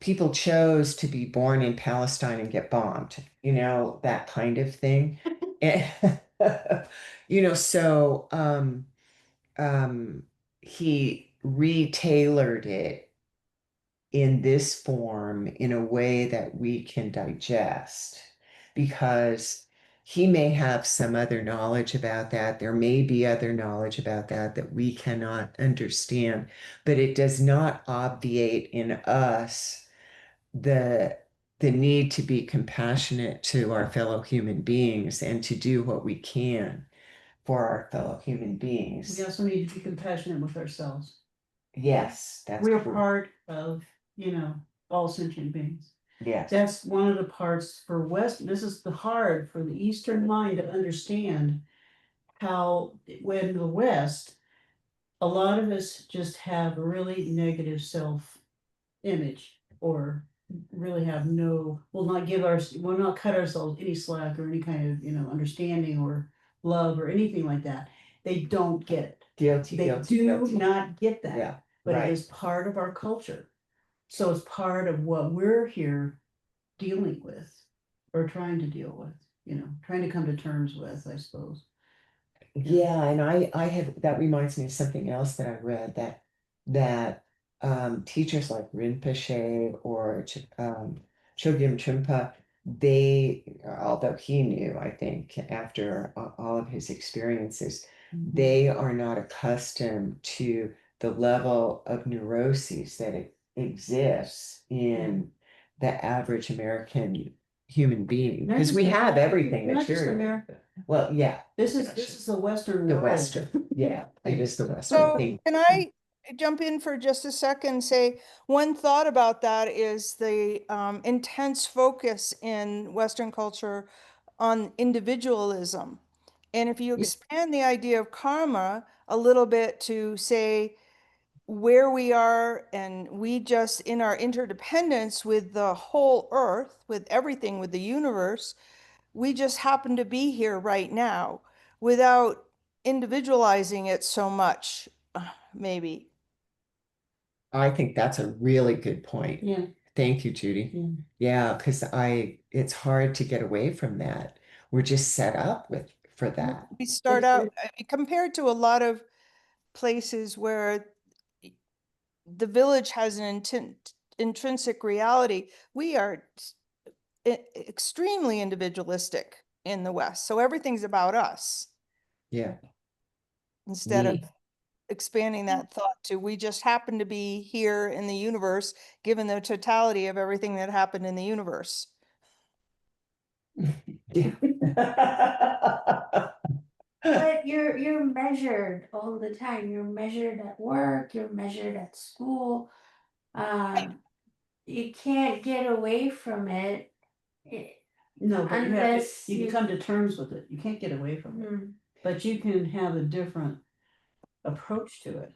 S1: people chose to be born in Palestine and get bombed, that kind of thing. And, so he retailored it in this form in a way that we can digest because he may have some other knowledge about that. There may be other knowledge about that that we cannot understand, but it does not obviate in us the need to be compassionate to our fellow human beings and to do what we can for our fellow human beings.
S5: We also need to be compassionate with ourselves.
S1: Yes, that's
S5: We're
S1: true.
S5: part of, all sentient beings.
S1: Yes.
S5: That's one of the parts for West, this is the hard for the Eastern mind to understand how when the West, a lot of us just have a really negative self-image or really have will not cut ourselves any slack or any kind of, understanding or love or anything like that. They don't get it.
S1: Guilty,
S5: They
S1: guilty,
S5: do
S1: guilty.
S5: not get that.
S1: Yeah,
S5: But
S1: right.
S5: it is part of our culture. So it's part of what we're here dealing with or trying to deal with, trying to come to terms with, I suppose.
S1: Yeah, and I have, that reminds me of something else that I read that teachers like Rinpoche or Chogyam Trungpa, although he knew, I think, after all of his experiences, they are not accustomed to the level of neuroses that exists in the average American human being because we have everything
S5: Not just
S1: material.
S5: America.
S1: Well, yeah,
S5: This is the Western
S1: the
S5: world.
S1: Western. Yeah, it is the Western
S2: So
S1: thing.
S2: can I jump in for just a second? Say one thought about that is the intense focus in Western culture on individualism. And if you
S1: Yeah.
S2: expand the idea of karma a little bit to say where we are and we just in our interdependence with the whole earth, with everything, with the universe, we just happen to be here right now without individualizing it so much, maybe.
S1: I think that's a really good point.
S5: Yeah.
S1: Thank you, Judy. Yeah, because it's hard to get away from that. We're just set up for that.
S2: We start out compared to a lot of places where the village has an intrinsic reality. We are extremely individualistic in the West. So everything's about us
S1: Yeah.
S2: instead of
S1: Me.
S2: expanding that thought to we just happen to be here in the universe, given the totality of everything that happened in the universe.
S1: Yeah.
S4: But you're measured all the time. You're measured at work, you're measured at school. You can't get away from it.
S5: No, but
S4: Unless
S5: you
S4: you-
S5: can come to terms with it. You can't get away from it.
S4: Mm.
S5: But you can have a different approach to it.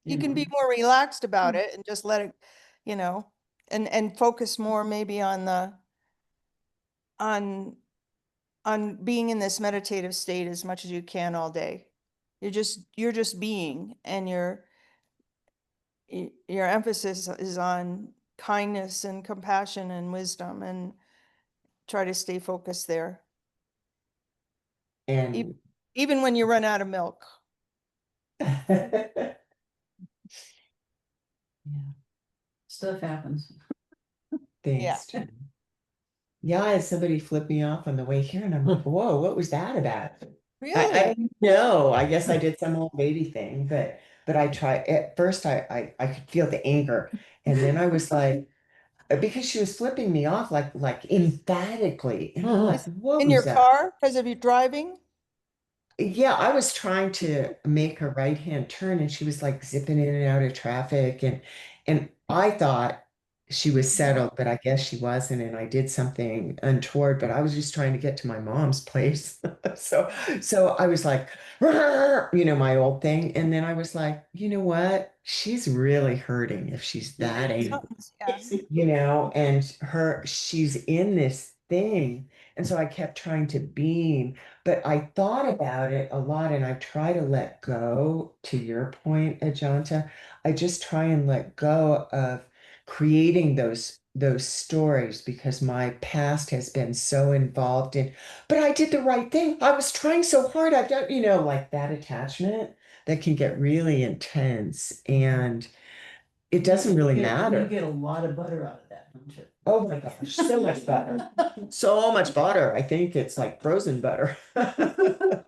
S2: You can be more relaxed about it and just let it, and focus more maybe on on being in this meditative state as much as you can all day. You're just being, and your emphasis is on kindness and compassion and wisdom, and try to stay focused there.
S1: And
S2: Even when you run out of milk.
S5: Yeah. Stuff happens.
S1: Thanks, Judy. Yeah, I had somebody flip me off on the way here, and I'm like, whoa, what was that about?
S2: Really?
S1: I didn't know. I guess I did some old baby thing, but I tried at first I could feel the anger. And then I was like, because she was flipping me off like emphatically. And I'm like,
S2: Is-
S1: what
S2: In
S1: was
S2: your
S1: that?
S2: car because of you driving?
S1: Yeah, I was trying to make a right-hand turn and she was like zipping in and out of traffic and I thought she was settled, but I guess she wasn't and I did something untoward, but I was just trying to get to my mom's place. So so I was like, "Rrr," my old thing. And then I was like, you know what? She's really hurting if she's that angry,
S2: Something's, yeah.
S1: and she's in this thing. And so I kept trying to beam, but I thought about it a lot and I try to let go to your point, Ajanta. I just try and let go of creating those stories because my past has been so involved in, but I did the right thing. I was trying so hard. I've done, like that attachment that can get really intense and it doesn't really
S5: You
S1: matter.
S5: get a lot of butter out of that, don't you?
S1: Oh my gosh, so much butter. So much butter. I think it's like frozen butter.
S6: That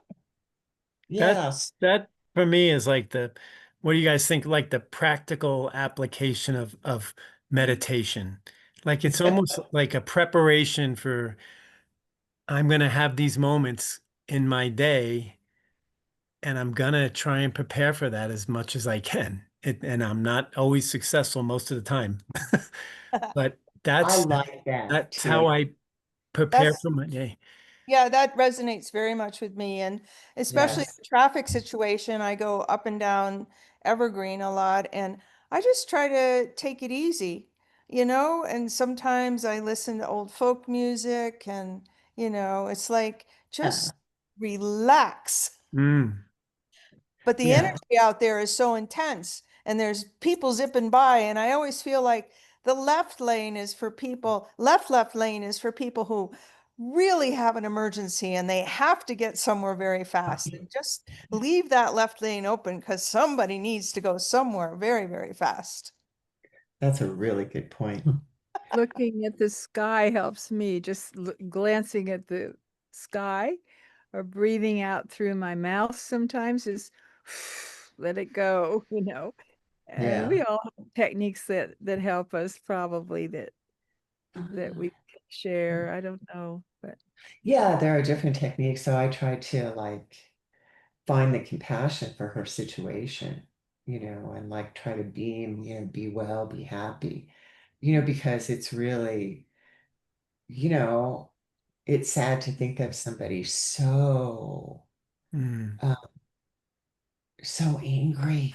S1: Yes.
S6: that for me is like what do you guys think? Like the practical application of meditation. Like it's almost like a preparation for I'm going to have these moments in my day and I'm going to try and prepare for that as much as I can. And I'm not always successful most of the time. But
S1: I
S6: that's
S1: like that
S6: that's how
S1: too.
S6: I prepare
S2: That's
S6: for my day.
S2: Yeah, that resonates very much with me. And especially
S1: Yes.
S2: the traffic situation, I go up and down Evergreen a lot and I just try to take it easy, and sometimes I listen to old folk music and, it's like
S1: Yeah.
S2: just relax.
S6: Mm.
S2: But the
S1: Yeah.
S2: energy out there is so intense and there's people zipping by. And I always feel like the left lane is for people who really have an emergency and they have to get somewhere very fast. And just leave that left lane open because somebody needs to go somewhere very, very fast.
S1: That's a really good point.
S7: Looking at the sky helps me. Just glancing at the sky or breathing out through my mouth sometimes is let it go, And
S1: Yeah.
S7: we all have techniques that help us probably that we can share. I don't know, but
S1: Yeah, there are different techniques. So I try to like find the compassion for her situation, and like try to beam, be well, be happy, because it's really, you know, it's sad to think of somebody so
S6: Mm.
S1: uh, so angry,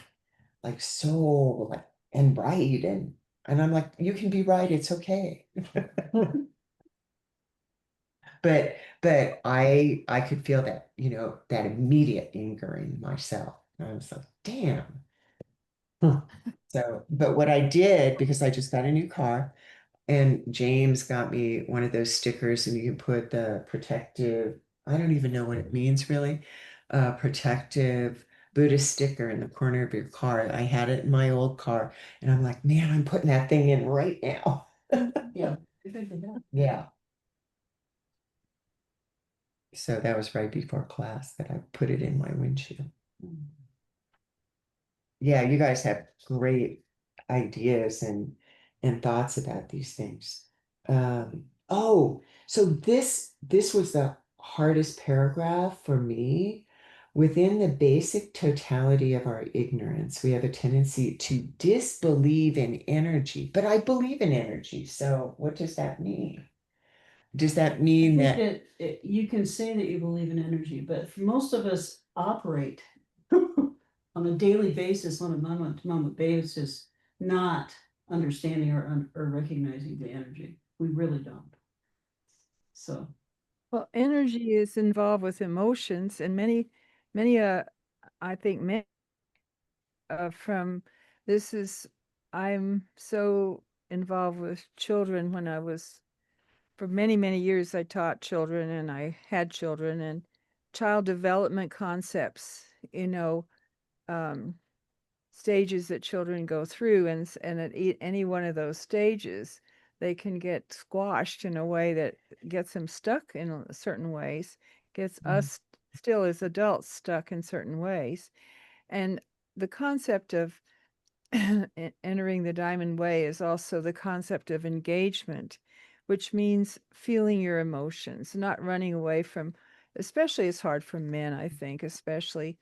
S1: like so like and right and I'm like, you can be right, it's okay. But I could feel that, that immediate anger in myself. And I was like, damn. Huh. So, but what I did, because I just got a new car, and James got me one of those stickers, and you can put the protective, I don't even know what it means really, protective Buddhist sticker in the corner of your car. I had it in my old car, and I'm like, man, I'm putting that thing in right now.
S5: Yeah.
S1: Yeah. So that was right before class that I put it in my windshield. Yeah, you guys have great ideas and thoughts about these things. Oh, so this was the hardest paragraph for me. Within the basic totality of our ignorance, we have a tendency to disbelieve in energy, but I believe in energy. So what does that mean? Does that
S5: I
S1: mean
S5: think
S1: that
S5: you can say that you believe in energy, but for most of us operate on a daily basis, on a moment to moment basis, not understanding or recognizing the energy. We really don't. So,
S7: well, energy is involved with emotions and many I think many from this is I'm so involved with children. When I was for many years I taught children and I had children and child development concepts, um, stages that children go through, and at any one of those stages they can get squashed in a way that gets them stuck in certain ways, gets us still as adults stuck in certain ways. And the concept of entering the diamond way is also the concept of engagement, which means feeling your emotions, not running away from, especially it's hard for men, I think, especially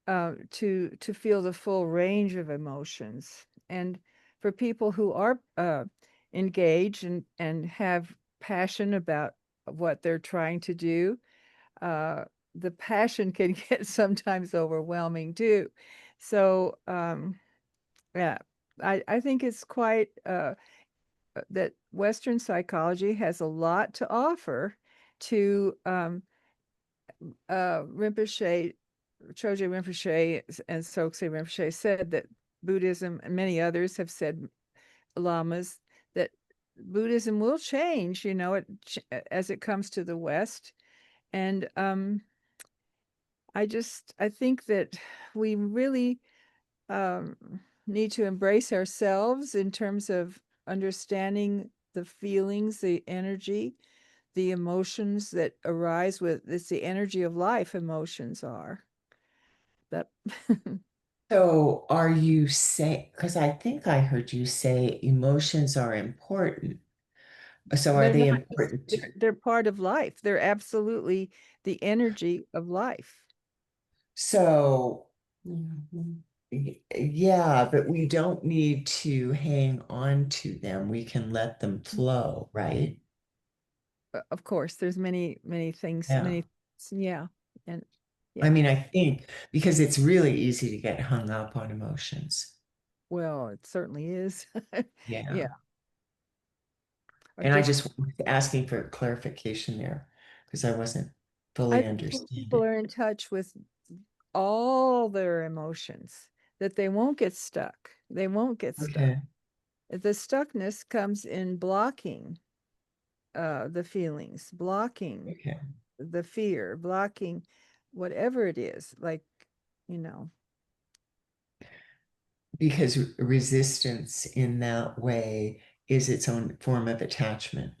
S7: to feel the full range of emotions. And for people who are engaged and have passion about what they're trying to do, the passion can get sometimes overwhelming too. So yeah, I think it's quite that Western psychology has a lot to offer to Rinpoche, Choje Rinpoche and Soksei Rinpoche said that Buddhism and many others have said, lamas, that Buddhism will change, you know, as it comes to the West. And I think that we really um, need to embrace ourselves in terms of understanding the feelings, the energy, the emotions that arise with it's the energy of life, emotions are. That
S1: So are you saying, because I think I heard you say emotions are important. So are
S7: they're
S1: they
S7: not
S1: important to,
S7: they're part of life. They're absolutely the energy of life.
S1: so
S5: Mhm.
S1: yeah, but we don't need to hang on to them. We can let them flow, right?
S7: Of course, there's many things,
S1: Yeah.
S7: yeah. And
S1: I
S7: yeah,
S1: mean, I think because it's really easy to get hung up on emotions.
S7: well, it certainly is.
S1: Yeah.
S7: Yeah, or
S1: And I
S7: just
S1: just was asking for clarification there because I wasn't
S7: I
S1: fully
S7: think when people
S1: understanding.
S7: are in touch with all their emotions, that they won't get stuck. They won't get stuck.
S1: Okay.
S7: The stuckness comes in blocking the feelings, blocking
S1: Okay.
S7: the fear, blocking whatever it is, like, you know.
S1: Because resistance in that way is its own form of attachment.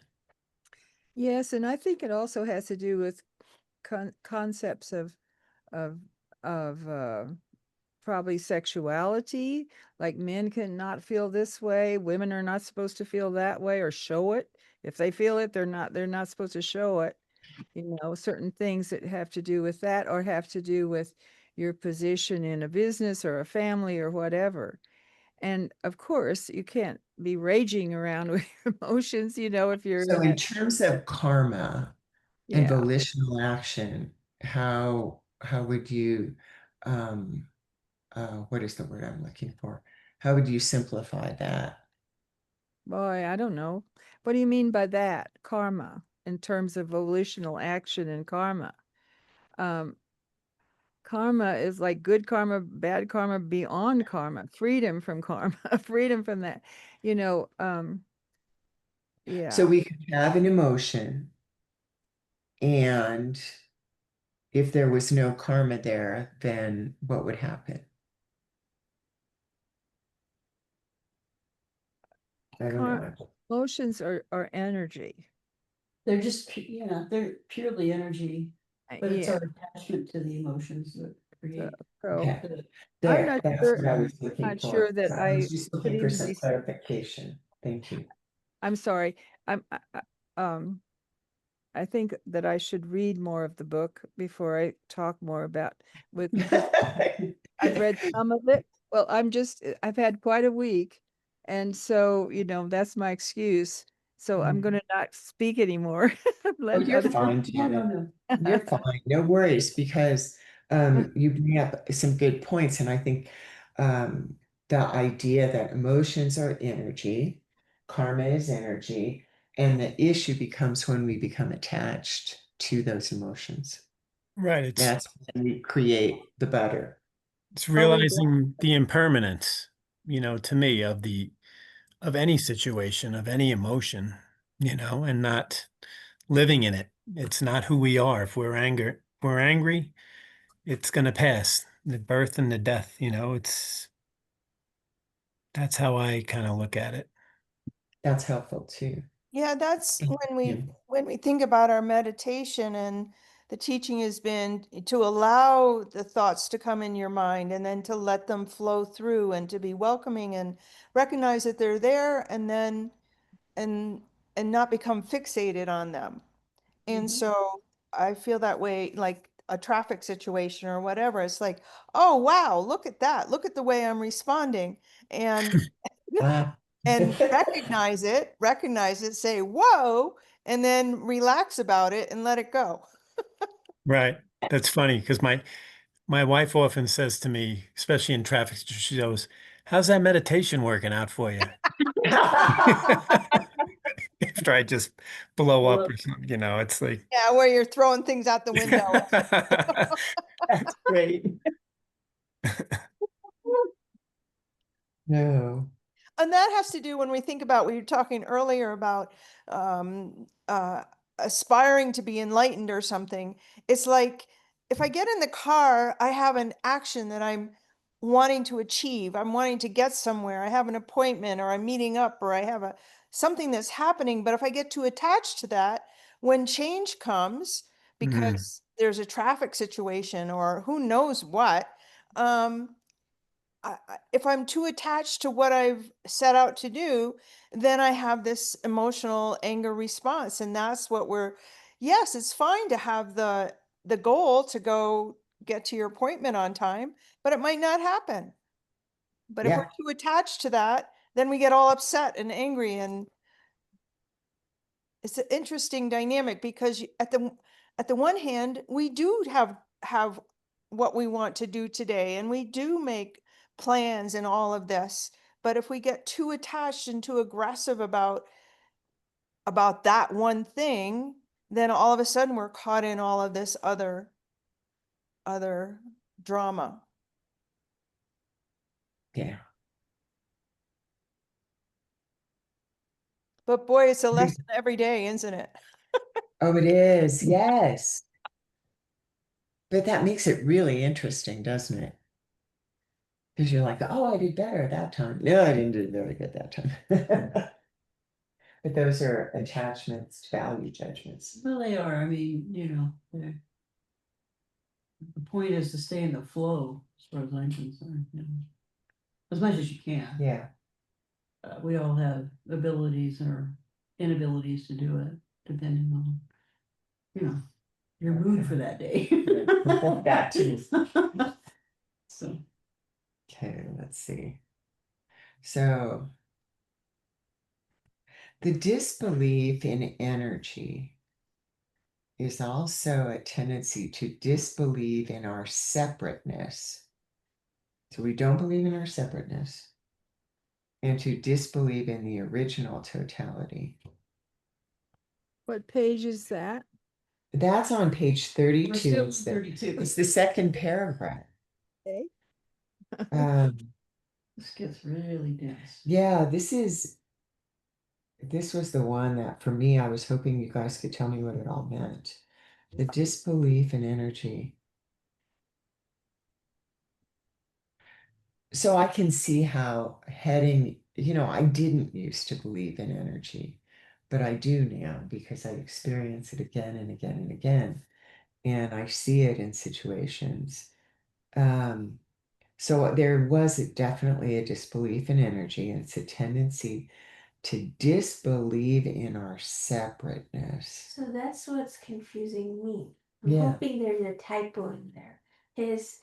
S7: Yes, and I think it also has to do with concepts of of probably sexuality, like men cannot feel this way, women are not supposed to feel that way or show it. If they feel it, they're not supposed to show it. You know, certain things that have to do with that or have to do with your position in a business or a family or whatever. And of course, you can't be raging around with your emotions, you know, if you're
S1: So
S7: in
S1: in
S7: a,
S1: terms of karma and
S7: yeah.
S1: volitional action, how would you what is the word I'm looking for? How would you simplify that?
S7: Boy, I don't know. What do you mean by that? Karma, in terms of volitional action and karma. Um, Karma is like good karma, bad karma, beyond karma, freedom from karma, freedom from that. You know,
S1: So
S7: yeah.
S1: we could have an emotion, and if there was no karma there, then what would happen? I don't
S7: Car
S1: know.
S7: Emotions are energy.
S5: They're just, yeah, they're purely energy, but it's
S7: Yeah.
S5: our attachment to the emotions that
S7: So,
S5: create
S7: so
S1: Okay,
S5: the.
S7: I'm
S1: there, that's what I was looking
S7: not sure
S1: for.
S7: that
S1: So I was
S7: I
S1: just
S7: could
S1: looking for
S7: even
S1: some
S7: be,
S1: clarification. Thank you.
S7: I'm sorry. Um, I think that I should read more of the book before I talk more about with because I've read some of it. Well, I've had quite a week. And so, you know, that's my excuse. So I'm going to not speak anymore.
S1: Oh,
S7: Let
S1: you're
S7: other
S1: fine,
S5: No, no,
S1: Janet.
S5: no.
S1: You're fine. No worries, because you bring up some good points, and I think um, the idea that emotions are energy, karma is energy, and the issue becomes when we become attached to those emotions.
S6: Right. It's
S1: That's when we create the butter.
S6: it's
S7: Totally.
S6: realizing the impermanence, to me of any situation, of any emotion, and not living in it. It's not who we are. If we're angry, it's gonna pass. The birth and the death, that's how I kind of look at it.
S1: That's helpful too.
S2: Yeah, that's
S1: Thank you.
S2: when we think about our meditation and the teaching has been to allow the thoughts to come in your mind and then to let them flow through and to be welcoming and recognize that they're there and then and not become fixated on them. And
S5: Mhm.
S2: so I feel that way, like a traffic situation or whatever. It's like, oh, wow, look at that. Look at the way I'm responding. And
S1: Ah.
S2: recognize it, say, whoa, and then relax about it and let it go.
S6: Right. That's funny because my wife often says to me, especially in traffic, she goes, "How's that meditation working out for you?" After I just blow up
S5: Well,
S6: or something, you know, it's like
S2: Yeah, where you're throwing things out the window.
S1: That's great. No.
S2: And that has to do when we think about, we were talking earlier about aspiring to be enlightened or something. It's like if I get in the car, I have an action that I'm wanting to achieve. I'm wanting to get somewhere. I have an appointment or I'm meeting up or I have something that's happening. But if I get too attached to that, when change comes,
S6: mm,
S2: because there's a traffic situation or who knows what, if I'm too attached to what I've set out to do, then I have this emotional anger response. And that's what yes, it's fine to have the goal to go get to your appointment on time, but it might not happen. But if we're
S1: Yeah.
S2: too attached to that, then we get all upset and angry, and it's an interesting dynamic because at the one hand, we do have what we want to do today, and we do make plans and all of this. But if we get too attached and too aggressive about that one thing, then all of a sudden we're caught in all of this other drama.
S1: Yeah.
S2: But boy, it's a lesson every day, isn't it?
S1: Oh, it is. Yes. But that makes it really interesting, doesn't it? Because you're like, oh, I did better that time. No, I didn't do very good that time. But those are attachments, value judgments.
S5: well, they are. I mean, the point is to stay in the flow, as far as I'm concerned, as much as you can.
S1: Yeah.
S5: We all have abilities or inabilities to do it, depending on, your mood for that day.
S1: That too.
S5: So,
S1: Okay, let's see. So the disbelief in energy is also a tendency to disbelieve in our separateness. So we don't believe in our separateness and to disbelieve in the original totality.
S7: What page is that?
S1: That's on page
S5: we're
S1: 32.
S5: still
S1: It's
S5: 32.
S1: it's the second paragraph.
S7: Okay.
S5: This gets really dense.
S1: Yeah, this was the one that for me, I was hoping you guys could tell me what it all meant. The disbelief in energy. So I can see how I didn't used to believe in energy, but I do now because I experience it again and again and again. And I see it in situations. So there was definitely a disbelief in energy, and it's a tendency to disbelieve in our separateness.
S4: So that's what's confusing me. I'm
S1: Yeah.
S4: hoping there's a typo in there. Because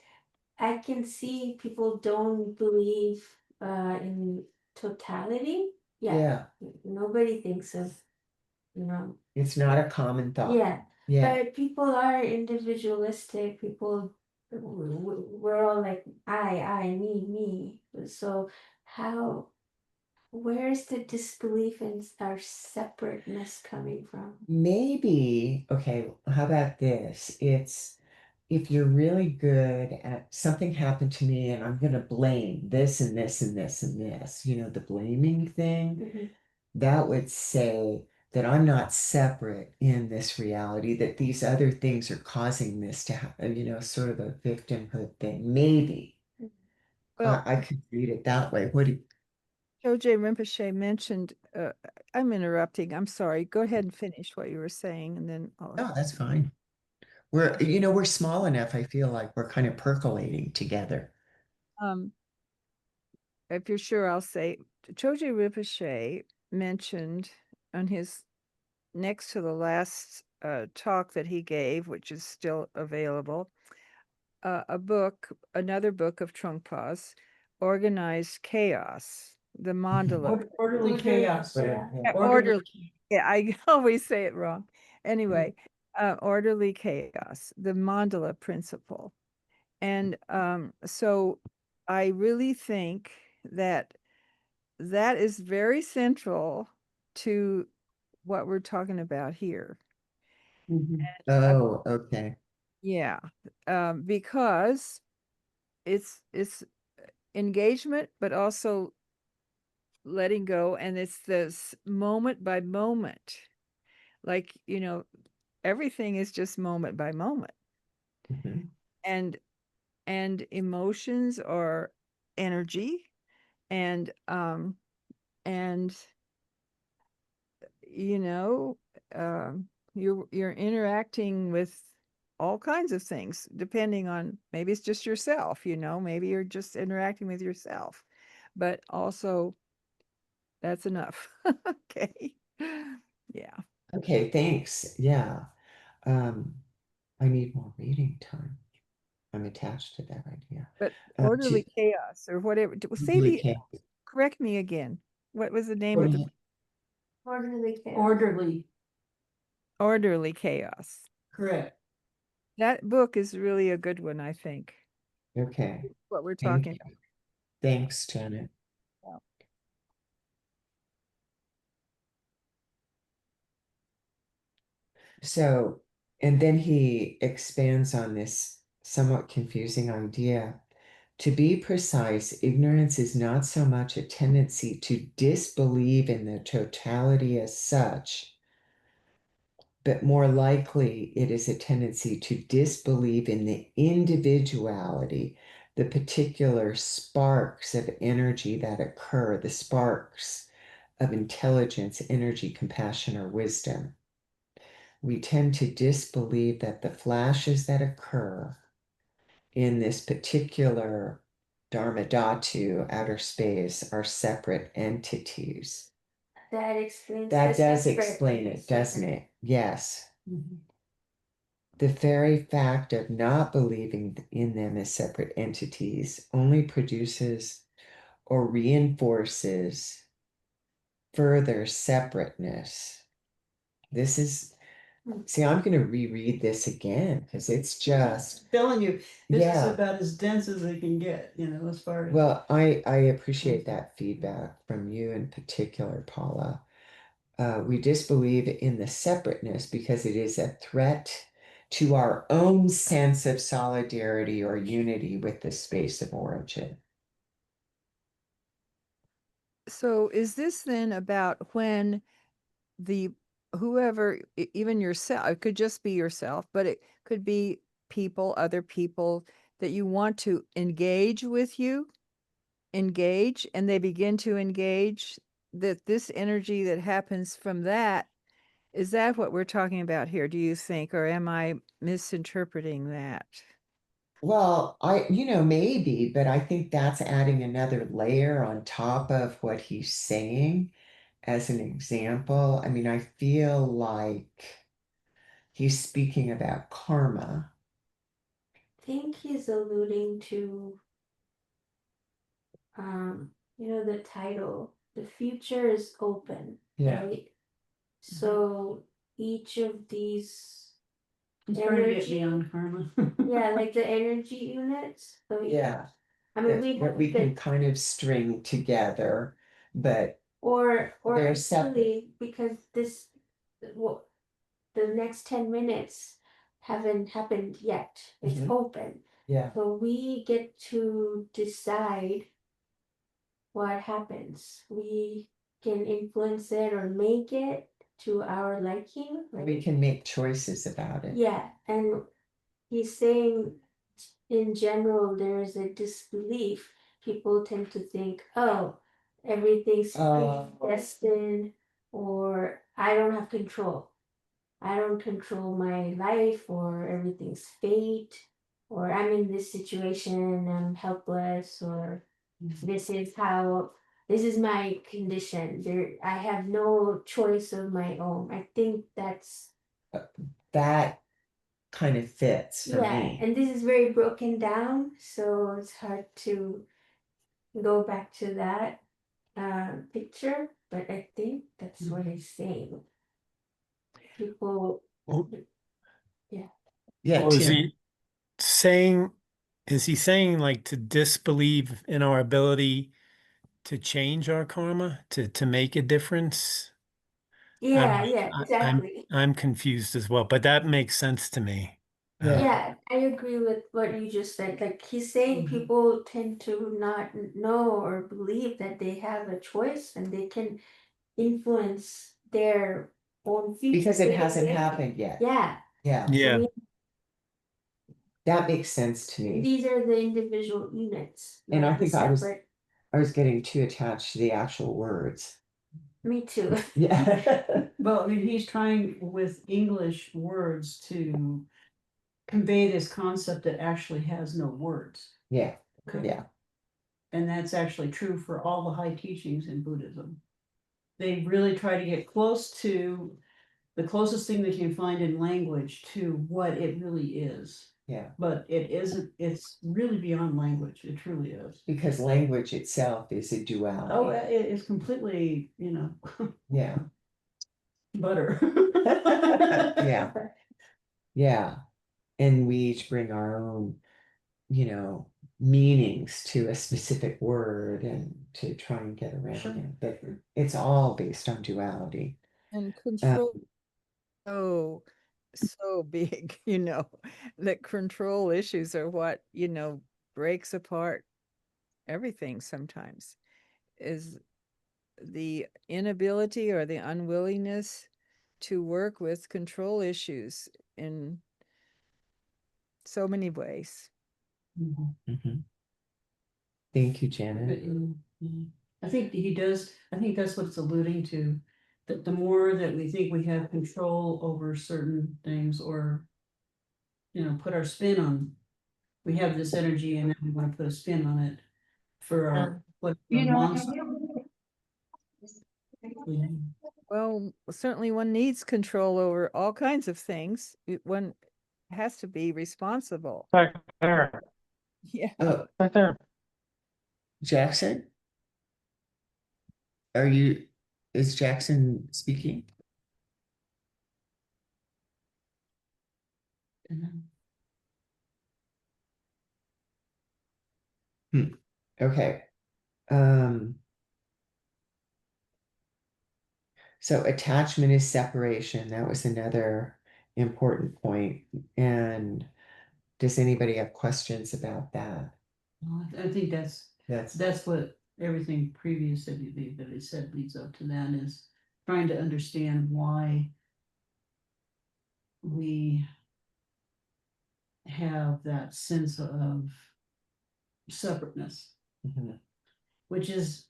S4: I can see people don't believe in totality.
S1: Yeah.
S4: Nobody thinks of, you know,
S1: It's not a common thought.
S4: yeah.
S1: Yeah.
S4: But people are individualistic. People, we're all like, I, me. So how, where's the disbelief in our separateness coming from?
S1: Maybe, okay, how about this? It's if you're really good at something happened to me and I'm going to blame this and this and this and this, the blaming thing,
S4: Mhm.
S1: that would say that I'm not separate in this reality, that these other things are causing this to happen, sort of a victimhood thing. Maybe
S7: Well,
S1: I could read it that way. What do you,
S7: Choje Rinpoche mentioned, I'm interrupting. I'm sorry. Go ahead and finish what you were saying, and then I'll.
S1: oh, that's fine. we're small enough. I feel like we're kind of percolating together.
S7: Um, if you're sure, I'll say Choji Rinpoche mentioned on his next to the last talk that he gave, which is still available, another book of Trungpa's, Organized Chaos, the mandala.
S5: Orderly chaos.
S4: Yeah.
S7: Orderly. Yeah, I always say it wrong. Anyway, orderly chaos, the mandala principle. And so I really think that that is very central to what we're talking about here.
S5: Mhm.
S1: Oh, okay.
S7: Yeah, because it's engagement, but also letting go, and it's this moment by moment. Like, everything is just moment by moment.
S1: Mhm.
S7: And emotions are energy, and and you know you're interacting with all kinds of things, depending on, maybe it's just yourself, maybe you're just interacting with yourself, but also that's enough. Okay. Yeah.
S1: Okay, thanks. Yeah. Um, I need more reading time. I'm attached to that idea.
S7: But
S1: To
S7: orderly chaos, or whatever, say
S1: really
S7: the correct me again, what was the name of the
S4: Orderly chaos.
S7: orderly chaos?
S5: Correct.
S7: That book is really a good one, I think,
S1: Okay.
S7: what we're
S1: Thank
S7: talking
S1: you. Thanks, Janet.
S7: about.
S1: So, and then he expands on this somewhat confusing idea. To be precise, ignorance is not so much a tendency to disbelieve in the totality as such, but more likely it is a tendency to disbelieve in the individuality, the particular sparks of energy that occur, the sparks of intelligence, energy, compassion, or wisdom. We tend to disbelieve that the flashes that occur in this particular Dharma Dhatu, outer space, are separate entities.
S4: That explains
S1: That
S4: the
S1: does
S4: separate
S1: explain it, doesn't
S4: separate.
S1: it? Yes.
S5: Mhm.
S1: The very fact of not believing in them as separate entities only produces or reinforces further separateness. This is, see, I'm going to reread this again because it's just,
S5: Telling you, this is
S1: yeah.
S5: about as dense as it can get, as far as.
S1: Well, I appreciate that feedback from you in particular, Paula. We disbelieve in the separateness because it is a threat to our own sense of solidarity or unity with the space of origin.
S7: So is this then about when the whoever, even yourself, it could just be yourself, but it could be people, other people that you want to engage with you, engage, and they begin to engage, that this energy that happens from that, is that what we're talking about here, do you think, or am I misinterpreting that?
S1: Well, maybe, but I think that's adding another layer on top of what he's saying as an example. I mean, I feel like he's speaking about karma.
S4: I think he's alluding to the title. The future is open.
S1: Yeah.
S4: Right? So each of these
S5: He's trying to get
S4: energy-
S5: me on karma.
S4: yeah, like the energy units. So
S1: Yeah.
S4: I mean
S1: That we can kind of string together, but
S4: or
S1: they're separate.
S4: actually, because this well, the next 10 minutes haven't happened yet. It's
S1: Mhm.
S4: open.
S1: Yeah.
S4: So we get to decide what happens. We can influence it or make it to our liking.
S1: We can make choices about it.
S4: Yeah, and he's saying in general there's a disbelief. People tend to think, oh, everything's
S1: Oh.
S4: predestined, or I don't have control. I don't control my life, or everything's fate, or I'm in this situation, I'm helpless, or this is my condition. I have no choice of my own. I think that's
S1: That kind of fits for
S4: yeah,
S1: me.
S4: and this is very broken down, so it's hard to go back to that picture, but I think that's what he's saying. People,
S6: Well,
S4: yeah.
S1: Yeah,
S6: well,
S1: Tim.
S6: is he saying like to disbelieve in our ability to change our karma, to make a difference? I don't
S4: Yeah,
S6: know.
S4: yeah, exactly.
S6: I'm confused as well, but that makes sense to me.
S1: Yeah.
S4: Yeah, I agree with what you just said. Like he's saying
S5: Mhm.
S4: people tend to not know or believe that they have a choice and they can influence their own future.
S1: Because it
S4: They can
S1: hasn't
S4: make it.
S1: happened yet.
S4: Yeah.
S1: Yeah,
S4: I
S6: Yeah.
S4: mean,
S1: that makes sense to me.
S4: these are the individual units,
S1: And I
S4: not the
S1: think
S4: separate.
S1: I was getting too attached to the actual words.
S4: Me too.
S1: Yeah.
S5: Well, I mean, he's trying with English words to convey this concept that actually has no words.
S1: Yeah,
S5: Okay.
S1: yeah,
S5: And that's actually true for all the high teachings in Buddhism. They really try to get close to the closest thing they can find in language to what it really is.
S1: yeah.
S5: But it isn't, it's really beyond language. It truly is.
S1: Because language itself is a
S5: Oh,
S1: duality.
S5: it is completely,
S1: Yeah.
S5: butter.
S1: Yeah. Yeah. And we each bring our own, meanings to a specific word and to try and get around
S5: Sure.
S1: it. But it's all based on duality.
S7: And
S1: Um,
S7: control so big, that control issues are what, breaks apart everything sometimes, is the inability or the unwillingness to work with control issues in so many ways.
S1: mhm. Thank you, Janet.
S5: I think he does, I think that's what it's alluding to, that the more that we think we have control over certain things or, put our spin on, we have this energy and then we want to put a spin on it for our, what wants.
S7: Well, certainly one needs control over all kinds of things. One has to be responsible.
S3: Back there,
S7: Yeah.
S1: Oh,
S3: right there.
S1: Jackson, is Jackson speaking? Hmm. Okay. So attachment is separation. That was another important point. And does anybody have questions about that?
S5: Well, I think
S1: That's
S5: that's what everything previous that he said leads up to that, is trying to understand why we have that sense of separateness,
S1: mhm,
S5: which is,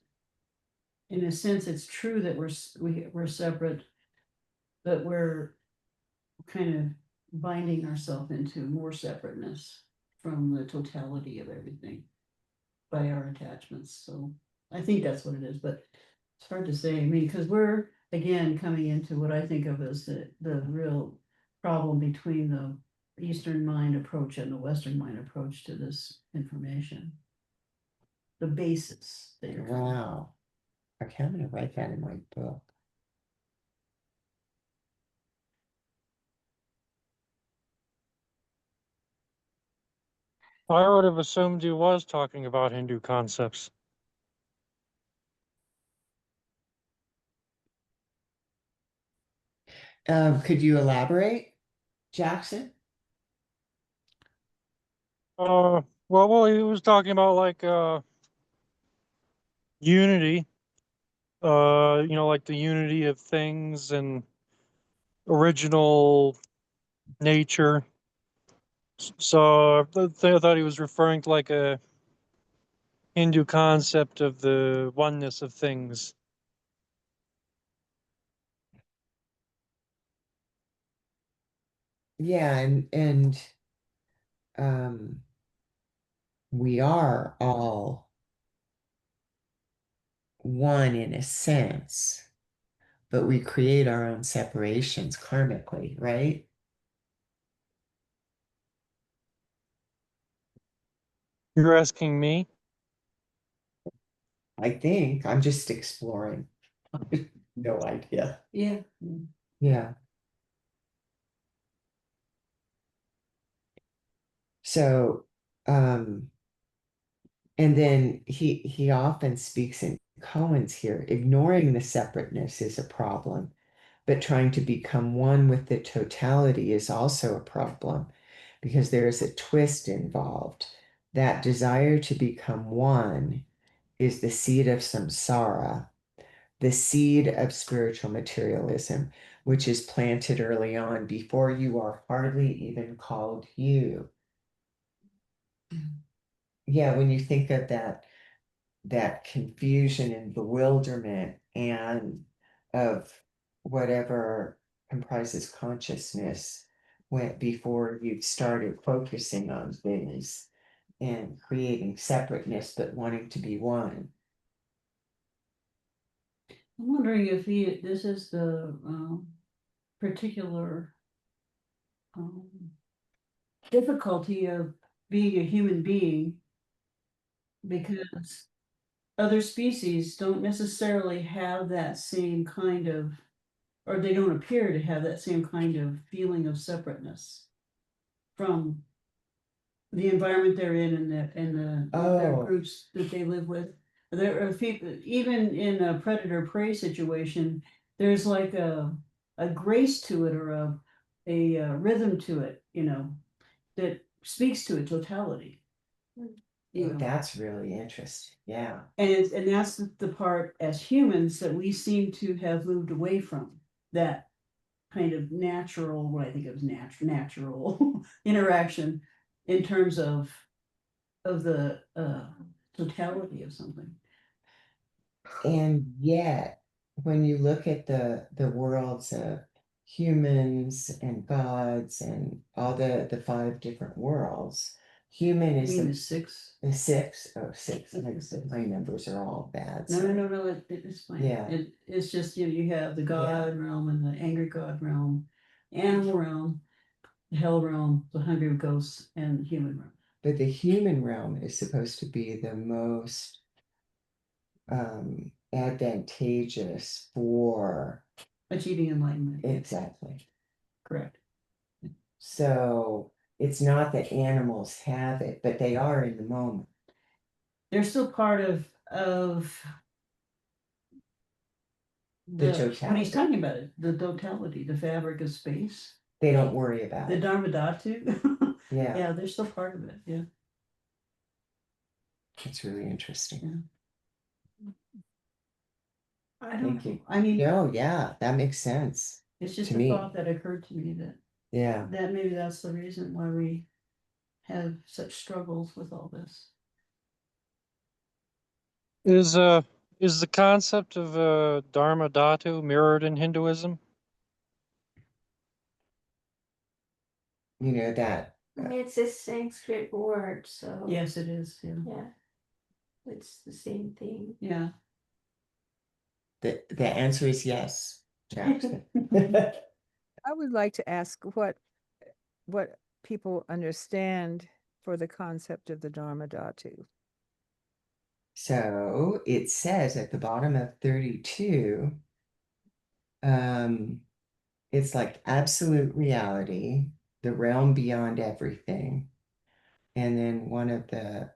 S5: in a sense, it's true that we're separate, but we're kind of binding ourselves into more separateness from the totality of everything by our attachments. So I think that's what it is, but it's hard to say. I mean, because we're again coming into what I think of as the real problem between the Eastern mind approach and the Western mind approach to this information. The basis there.
S1: wow. Okay, I'm gonna write that in my book.
S3: I would have assumed he was talking about Hindu concepts.
S1: Could you elaborate, Jackson?
S3: Well, he was talking about like unity. Like the unity of things and original nature. So I thought he was referring to like a Hindu concept of the oneness of things.
S1: yeah, and we are all one in a sense, but we create our own separations karmically, right?
S3: You're asking me?
S1: I think I'm just exploring. No idea.
S5: Yeah.
S1: Yeah. So, and then he often speaks in koans here. Ignoring the separateness is a problem, but trying to become one with the totality is also a problem because there is a twist involved. That desire to become one is the seed of samsara, the seed of spiritual materialism, which is planted early on before you are hardly even called you. Yeah, when you think of that confusion and bewilderment and of whatever comprises consciousness went before you started focusing on things and creating separateness but wanting to be one.
S5: I'm wondering if this is the particular difficulty of being a human being, because other species don't necessarily have that same kind of, or they don't appear to have that same kind of feeling of separateness from the environment they're in their
S1: Oh.
S5: groups that they live with. There are people, even in a predator prey situation, there's like a grace to it, or a rhythm to it, that speaks to a totality.
S1: Oh, that's really interesting. Yeah.
S5: And that's the part as humans that we seem to have moved away from, that kind of natural, what I think of as natural interaction in terms of the totality of something.
S1: And yet, when you look at the worlds of humans and gods and all the five different worlds, human
S5: I
S1: is
S5: mean, the six.
S1: the six. Oh, six. Like I said, my numbers are all bad.
S5: No, it's fine.
S1: Yeah.
S5: It's just, you have the God realm and the angry God realm, animal realm, the hell realm, the hungry ghosts, and the human realm.
S1: But the human realm is supposed to be the most advantageous for
S5: Achieving enlightenment.
S1: exactly.
S5: Correct.
S1: So it's not that animals have it, but they are in the moment.
S5: They're still part of
S1: The
S5: when he's
S1: totality.
S5: talking about it, the totality, the fabric of space,
S1: They don't worry about
S5: the
S1: it.
S5: Dharma Dhatu.
S1: Yeah,
S5: Yeah, they're still part of it. Yeah.
S1: it's really interesting.
S5: I don't
S1: Thank
S5: know.
S1: you.
S5: I mean,
S1: Oh, yeah, that makes sense.
S5: it's just
S1: to
S5: a
S1: me.
S5: thought that occurred to me
S1: Yeah.
S5: that maybe that's the reason why we have such struggles with all this.
S3: Is the concept of Dharma Dhatu mirrored in Hinduism?
S1: You know that.
S4: I mean, it's a Sanskrit word, so
S5: Yes, it is. Yeah.
S4: yeah, it's the same thing.
S5: Yeah.
S1: The answer is yes, Jackson.
S7: I would like to ask what people understand for the concept of the Dharma Dhatu.
S1: So it says at the bottom of 32, it's like absolute reality, the realm beyond everything. And then one of the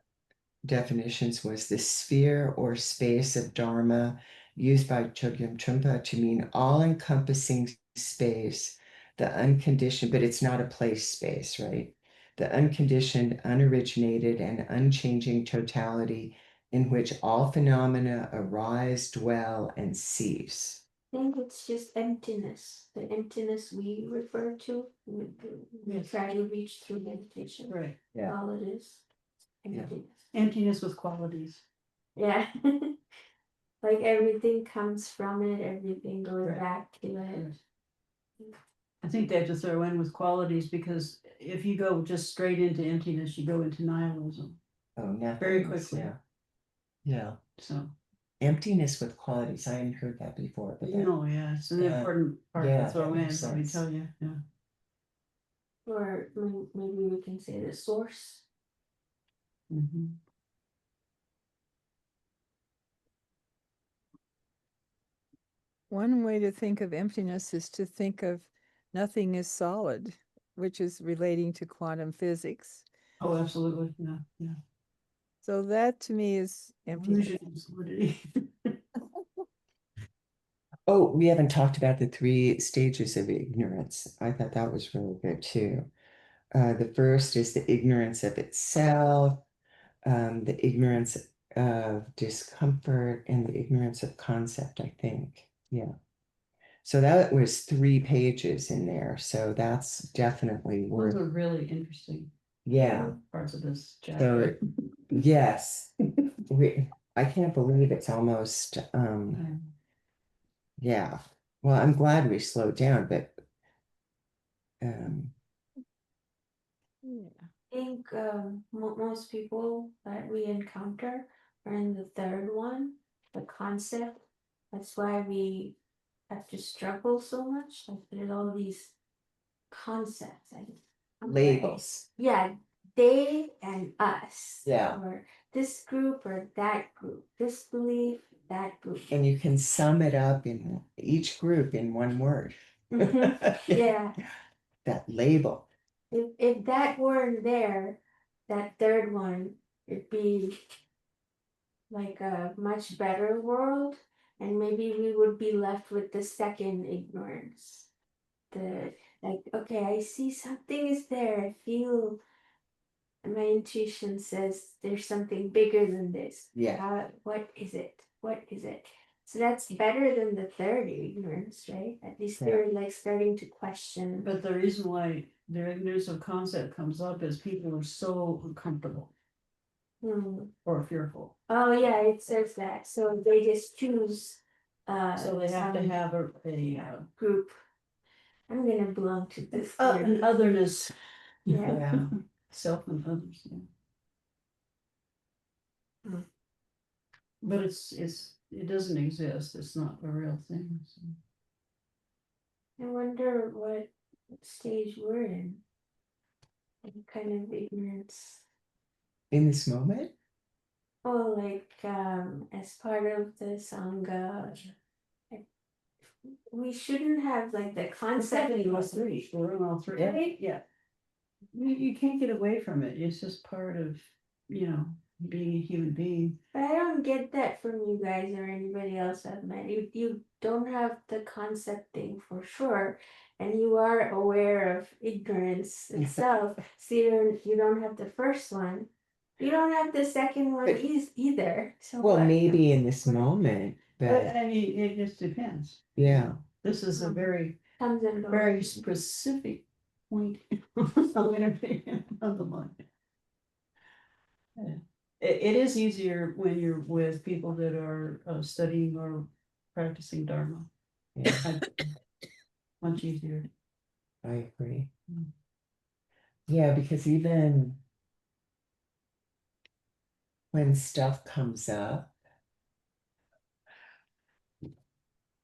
S1: definitions was the sphere or space of Dharma used by Chogyam Trungpa to mean all-encompassing space, the unconditioned, but it's not a place space, right? The unconditioned, unoriginated, and unchanging totality in which all phenomena arise, dwell, and cease.
S4: I think it's just emptiness, the emptiness we refer to, we
S5: Yes.
S4: try to reach through meditation.
S5: Right.
S1: Yeah.
S4: All it is,
S1: Yeah.
S4: emptiness.
S5: Emptiness with qualities.
S4: Yeah. Like everything comes from it, everything goes
S5: Right.
S4: back to it.
S5: Yes. I think they have to throw in with qualities, because if you go just straight into emptiness, you go into nihilism.
S1: Oh, nothingness,
S5: Very quickly.
S1: yeah. Yeah,
S5: So,
S1: emptiness with qualities. I hadn't heard that before, but that,
S5: yeah, it's an
S1: Yeah.
S5: important part
S1: Yeah,
S5: to throw
S1: that
S5: in,
S1: makes
S5: let me
S1: sense.
S5: tell you, yeah.
S4: Or maybe we can say the source.
S5: Mhm.
S7: One way to think of emptiness is to think of nothing is solid, which is relating to quantum physics.
S5: Oh, absolutely, yeah, yeah.
S7: So that to me is emptiness.
S5: Illusion and solidity.
S1: Oh, we haven't talked about the 3 stages of ignorance. I thought that was really good too. The first is the ignorance of itself, the ignorance of discomfort, and the ignorance of concept, I think. Yeah. So that was 3 pages in there. So that's definitely
S5: Those
S1: worth,
S5: are really interesting
S1: yeah.
S5: parts of this
S1: So,
S5: chapter.
S1: yes, I can't believe it's almost, yeah. Well, I'm glad we slowed down, but
S7: Yeah.
S4: I think most people that we encounter are in the third one, the concept. That's why we have to struggle so much. Like there's all these concepts and
S1: labels.
S4: yeah, they and us.
S1: Yeah.
S4: Or this group or that group. This belief, that group.
S1: And you can sum it up in each group in one word.
S4: Yeah.
S1: That label.
S4: If that weren't there, that third one, it'd be like a much better world, and maybe we would be left with the second ignorance. The like, okay, I see something is there. I feel my intuition says there's something bigger than this.
S1: Yeah.
S4: What is it? What is it? So that's better than the third ignorance, right? At least
S1: Yeah.
S4: they're like starting to question.
S5: But the reason why the ignorance of concept comes up is people are so uncomfortable
S4: Hmm.
S5: or fearful.
S4: Oh yeah, it says that. So they just choose
S5: So they have to
S4: some
S5: have a
S4: group. I'm gonna belong to this
S5: an
S4: group.
S5: otherness.
S4: Yeah.
S1: Yeah.
S5: Self and others, yeah.
S4: Hmm.
S5: But it doesn't exist, it's not a real thing, so.
S4: I wonder what stage we're in. What kind of ignorance.
S1: In this moment?
S4: Oh, like as part of the Sangha, like, we shouldn't have like the concept
S5: In all three, we're in all three,
S1: Yeah.
S4: right?
S5: yeah. You can't get away from it, it's just part of, being a human being.
S4: But I don't get that from you guys or anybody else I've met. You don't have the concept thing for sure, and you are aware of ignorance itself. So you don't have the first one. You don't have the second one
S1: But-
S4: either. So
S1: Well,
S4: what?
S1: maybe in this moment,
S5: But
S1: but
S5: I mean, it just depends.
S1: yeah.
S5: This is a very,
S4: Comes and goes.
S5: very specific point of the mind. Yeah. It is easier when you're with people that are studying or practicing Dharma.
S1: Yeah,
S5: Much easier.
S1: I agree.
S5: Mm.
S1: Yeah, because even when stuff comes up,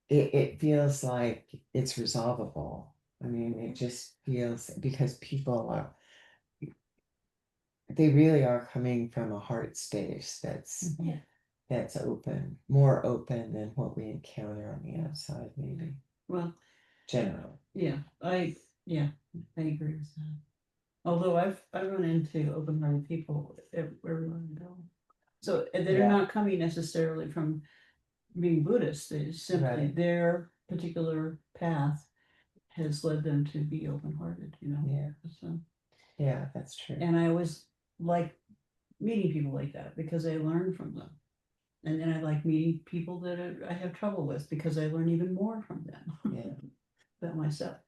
S1: it feels like it's resolvable. I mean, it just feels because people are, they really are coming from a heart space that's
S5: Mhm.
S1: that's open, more open than what we encounter on the outside, maybe.
S5: Well,
S1: Generally.
S5: yeah, I agree with that. Although I run into open-minded people everywhere I go. So they're
S1: Yeah.
S5: not coming necessarily from being Buddhist, they simply,
S1: Right.
S5: their particular path has led them to be open-hearted,
S1: Yeah.
S5: So,
S1: Yeah, that's true.
S5: and I always like meeting people like that because I learn from them. And then I like meeting people that I have trouble with because I learn even more from them
S1: Yeah.
S5: about myself.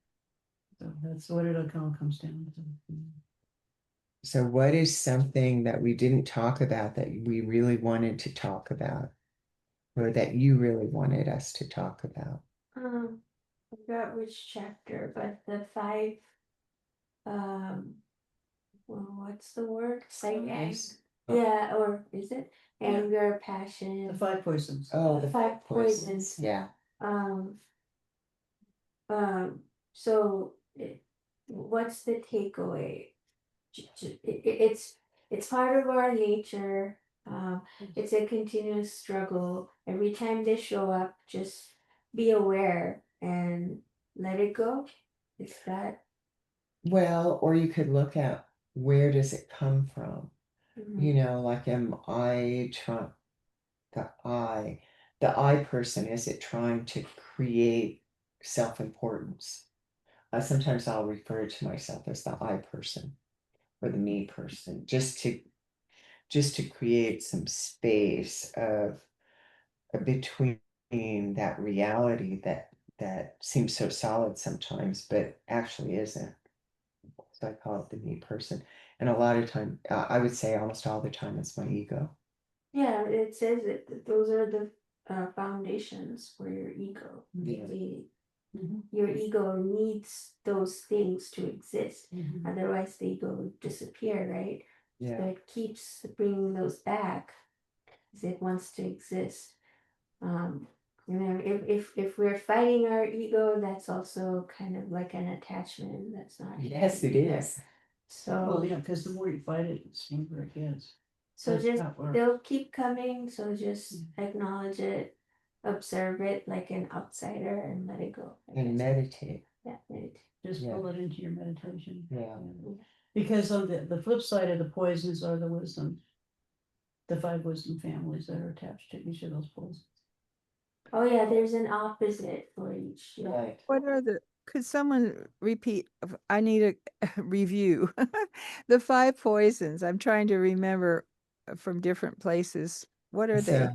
S5: So that's what it all comes down to.
S1: So what is something that we didn't talk about that we really wanted to talk about? Or that you really wanted us to talk about?
S4: Um, I forgot which chapter, but the five, well, what's the word?
S1: Yes.
S4: Yeah, or is it
S5: Yeah.
S4: anger,
S5: The
S4: passion,
S5: 5 poisons.
S1: Oh, the
S4: five poisons.
S1: Yeah.
S4: Um, so what's the takeaway? It's part of our nature. It's a continuous struggle. Every time they show up, just be aware and let it go. Is that
S1: Well, or you could look at where does it come from? You know, like am I trying the I person, is it trying to create self-importance? Sometimes I'll refer to myself as the I person or the me person, just to create some space of between that reality that seems so solid sometimes, but actually isn't. So I call it the me person. And a lot of time, I would say almost all the time, it's my ego.
S4: Yeah, it says that those are the foundations for your ego.
S1: Yeah.
S4: Your ego needs those things to exist.
S5: Mhm.
S4: Otherwise, the ego would disappear, right? So
S1: Yeah.
S4: it keeps bringing those back because it wants to exist. You know, if we're fighting our ego, that's also kind of like an attachment. That's not
S1: Yes, it
S4: healthy either.
S1: is.
S4: So
S5: Well, yeah, because the more you fight it, the stronger it gets.
S4: So
S5: That's
S4: just
S5: how it works.
S4: they'll keep coming, so just acknowledge it, observe it like an outsider and let it go. I
S1: And
S4: guess.
S1: meditate.
S4: Yeah, meditate.
S5: Just
S1: Yeah.
S5: pull it into your meditation.
S1: Yeah.
S5: Because on the flip side of the poisons are the wisdom. The 5 wisdom families that are attached to each of those poisons.
S4: Oh yeah, there's an opposite for each. Yeah.
S1: Right.
S7: What are could someone repeat? I need a review. The 5 poisons. I'm trying to remember from different places. What are they?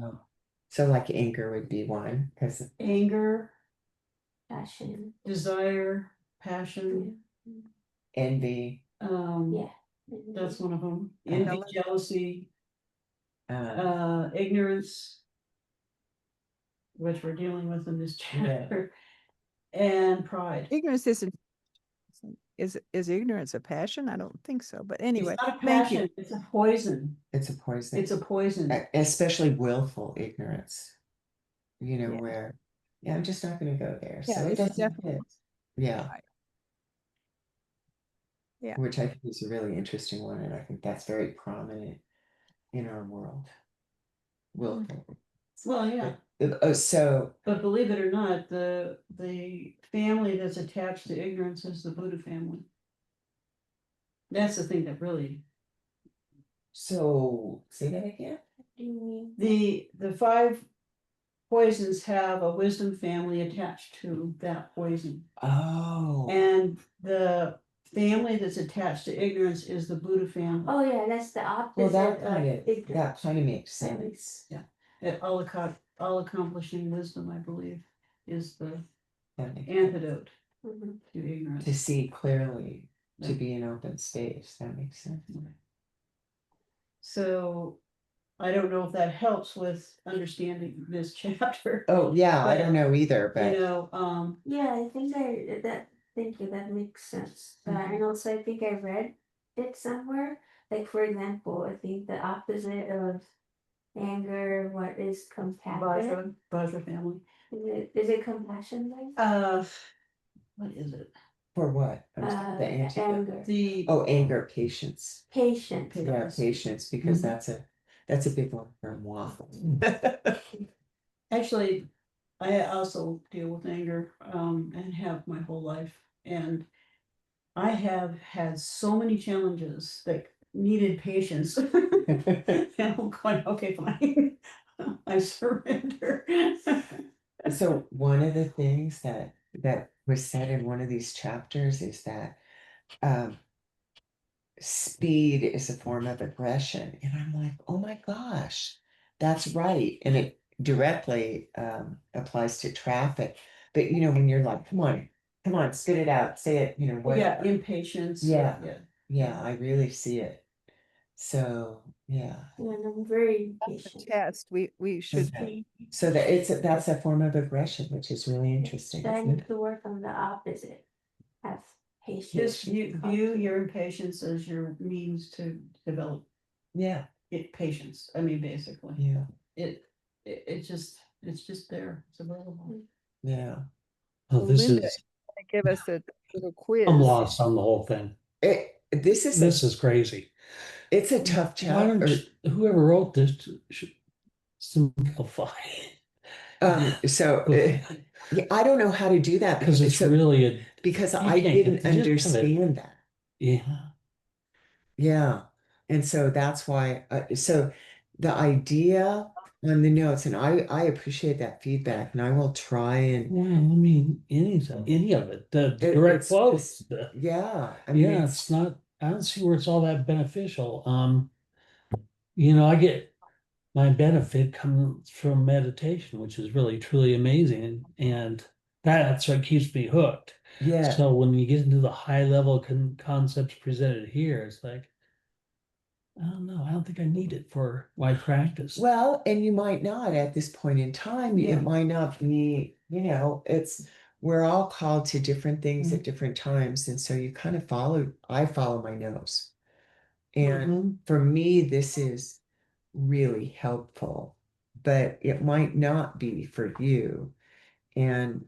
S1: So like anger would be one, because
S5: Anger,
S4: Passion.
S5: desire, passion.
S1: envy,
S4: Yeah.
S5: That's one of them. Envy,
S7: Jealous.
S5: jealousy,
S1: uh,
S5: ignorance, which we're dealing with in this
S1: Yeah.
S5: chapter, and pride.
S7: Ignorance isn't. Is ignorance a passion? I don't think so. But anyway,
S5: It's not a
S7: thank you.
S5: passion, it's a poison.
S1: it's a poison.
S5: It's a poison.
S1: Especially willful ignorance. You know,
S7: Yeah.
S1: where I'm just not gonna go there.
S7: Yeah,
S1: So it
S7: this is
S1: doesn't
S7: definitely
S1: fit. Yeah.
S7: right. Yeah.
S1: Which I think is a really interesting one, and I think that's very prominent in our world. Willful.
S5: Well, yeah,
S1: Oh, so
S5: but believe it or not, the family that's attached to ignorance is the Buddha family. That's the thing that really,
S1: say that again.
S4: What do you mean?
S5: the 5 poisons have a wisdom family attached to that poison.
S1: Oh.
S5: And the family that's attached to ignorance is the Buddha family.
S4: Oh yeah, that's the opposite.
S1: Well, that
S4: of ignorance.
S1: kind of makes
S4: That
S1: sense.
S4: makes-
S5: All accomplishing wisdom, I believe, is the
S1: That makes
S5: antidote
S4: Mhm.
S5: to ignorance.
S1: to see clearly, to
S5: Yeah.
S1: be in open space. That makes sense.
S5: So I don't know if that helps with understanding this chapter.
S1: Oh yeah, I
S5: But,
S1: don't know either,
S5: You
S1: but
S5: know,
S4: Yeah, I think thank you, that makes sense. And also I think I read it somewhere. Like for example, I think the opposite of anger, what is compassion?
S5: Vajra family.
S4: Is it compassion like?
S5: What is it?
S1: for what? I'm sorry, the antidote.
S4: Anger.
S5: The
S1: Oh, anger, patience.
S4: Patience.
S1: Yeah, patience, because
S5: Mhm.
S1: that's a big one for moi.
S5: Actually, I also deal with anger, and have my whole life, and I have had so many challenges that needed patience. And I'm going, okay, fine, I surrender.
S1: So one of the things that was said in one of these chapters is that speed is a form of aggression, and I'm like, oh my gosh, that's right, and it directly applies to traffic. But you know, when you're like, come on, spit it out, say it, you know what?
S5: Yeah, impatience.
S1: Yeah. Yeah, I really see it So, yeah.
S4: And I'm very
S7: The
S4: patient.
S7: test, we should
S1: Okay. So that's a form of aggression, which is really interesting.
S4: So I
S1: isn't
S4: need
S1: it?
S4: to work on the opposite. Have patience.
S5: Just view your impatience as your means to develop
S1: Yeah,
S5: patience. I mean, basically,
S1: yeah,
S5: it's just there. It's available.
S1: yeah.
S8: Oh,
S7: Well,
S8: this
S7: Linda,
S8: is,
S7: give us a little
S8: I'm
S7: quiz.
S8: lost on the whole thing.
S1: This is
S8: This is crazy.
S1: it's a tough
S8: Why don't
S1: chapter.
S8: whoever wrote this should simplify?
S1: So yeah, I don't know how to do that
S8: Because it's
S1: so-
S8: really a,
S1: because
S8: you
S1: I
S8: can't
S1: didn't
S8: get the gist of it.
S1: understand that.
S8: yeah.
S1: Yeah. And so that's why, so the idea on the notes, and I appreciate that feedback, and I will try and
S8: Well, I mean, any of it, the direct
S1: it's
S8: quotes.
S1: just, yeah, I mean,
S8: Yeah, it's not, I don't see where it's all that beneficial. You know, I get my benefit comes from meditation, which is really truly amazing. And that's what keeps me hooked.
S1: yeah.
S8: So when you get into the high level concepts presented here, it's like, I don't know, I don't think I need it for my practice.
S1: Well, and you might not at this point in time.
S5: Yeah.
S1: It might not be, we're all called to different things at different times. And so you kind of I follow my nose. And
S8: Mhm.
S1: for me, this is really helpful, but it might not be for you. And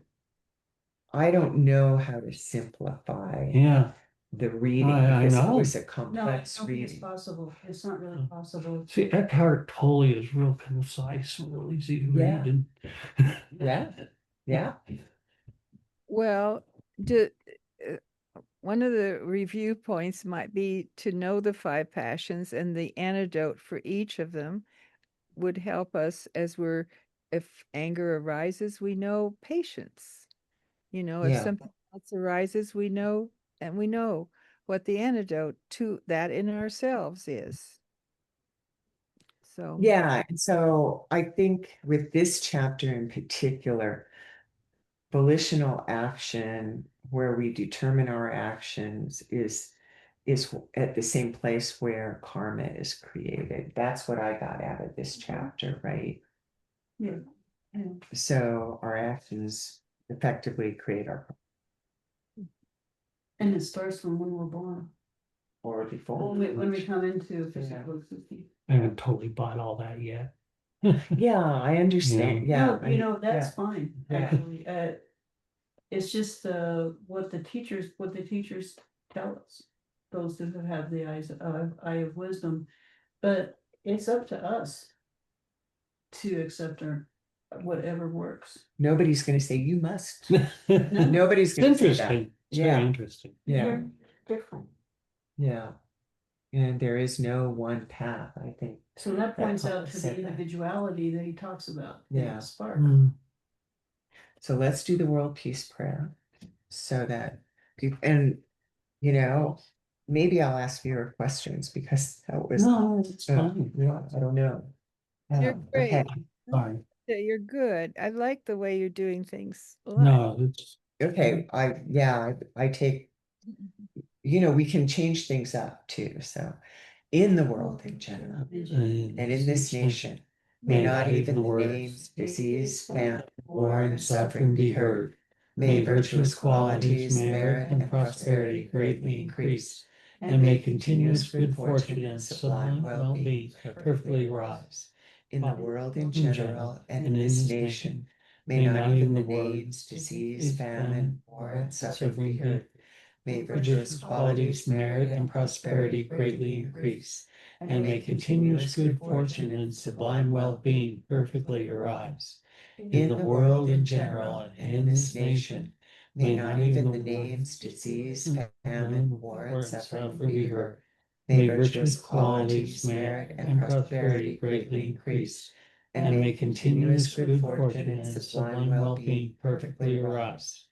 S1: I don't know how to simplify
S8: Yeah,
S1: the reading
S8: I
S1: because it
S8: know.
S1: was a
S5: No, I
S1: complex
S5: don't think it's
S1: reading.
S5: possible. It's not really possible.
S8: See, Eckhart Tolle is real concise and real easy to
S1: Yeah.
S8: read.
S1: Yeah. Yeah.
S7: Well, uh, one of the review points might be to know the five passions, and the antidote for each of them would help us if anger arises, we know patience. If
S1: Yeah.
S7: something else arises, we know what the antidote to that in ourselves is. So,
S1: Yeah. And so I think with this chapter in particular, volitional action, where we determine our actions, is at the same place where karma is created. That's what I got out of this chapter, right?
S5: Yeah. Yeah.
S1: So our actions effectively create our
S5: And it starts from when we're born.
S1: or before.
S5: When we come into physical existence.
S8: I haven't totally bought all that yet.
S1: Yeah, I understand. Yeah,
S5: No, that's
S1: yeah.
S5: fine,
S1: Yeah.
S5: actually. It's just what the teachers tell us, those who have the eye of wisdom. But it's up to us to accept our whatever works.
S1: Nobody's going to say you must. Nobody's
S8: It's
S1: going to say that.
S8: interesting. It's
S1: Yeah.
S8: very interesting.
S1: Yeah,
S4: You're different.
S1: yeah. And there is no one path, I think.
S5: So that points
S1: That
S5: out to the
S1: said that.
S5: individuality that he talks about. in
S1: Yeah.
S5: the spark.
S8: Mm.
S1: So let's do the world peace prayer so that people, and maybe I'll ask fewer questions because that was,
S8: No, it's fine.
S1: yeah, I don't know.
S7: you're
S1: Okay.
S7: great.
S8: Fine.
S7: Yeah, you're good. I like the way you're doing things a lot.
S8: No, it's
S1: Okay, I take, we can change things up too. So in the world in general, and in this nation, may not even the names, disease, famine, war, and suffering be heard. May virtuous qualities, merit, and prosperity greatly increase, and may continuous good fortune and sublime well-being perfectly rise. In the world in general, and in this nation, may not even the names, disease, famine, war, and suffering be heard. May virtuous qualities, merit, and prosperity greatly increase, and may continuous good fortune and sublime well-being perfectly arise. In the world in general, and in this nation, may not even the names, disease, famine, war, and suffering be heard. May virtuous qualities, merit, and prosperity greatly increase, and may continuous good fortune and sublime well-being perfectly arise.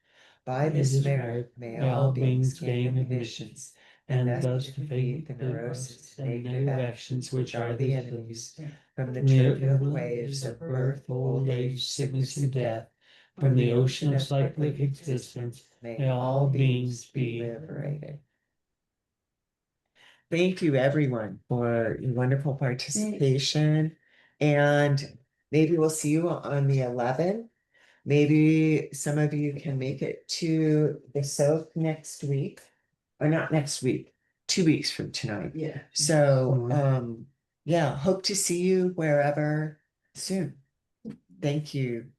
S1: By this merit, may all beings gain admissions, and thus defeat the neurosis and negative actions which are the enemies, from the turbulent waves of birth, old age, sickness, and death, from the ocean of cyclic existence, may all beings be liberated. Thank you, everyone, for your wonderful participation. And maybe we'll see you on the 11th. Maybe some of you can make it to the soak next week, or not next week, 2 weeks from tonight.
S5: Yeah.
S1: So,
S8: Mhm.
S1: yeah, hope to see you wherever soon. Thank you.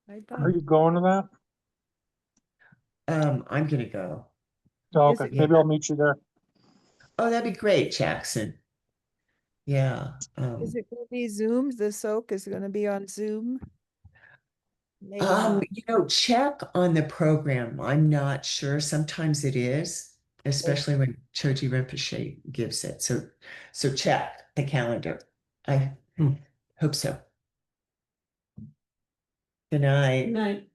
S7: Bye-bye.
S3: Are you going to that?
S1: I'm gonna go.
S3: Oh,
S7: Is
S3: okay,
S7: it-
S3: maybe I'll meet you there.
S1: Oh, that'd be great, Jackson. Yeah.
S7: Is it going to be Zoom? The soak is going to be on Zoom? Maybe not.
S1: Check on the program. I'm not sure. Sometimes it is, especially when Choji Rinpoche gives it. So check the calendar. I
S8: Hmm.
S1: hope so. Good night.
S5: Good night.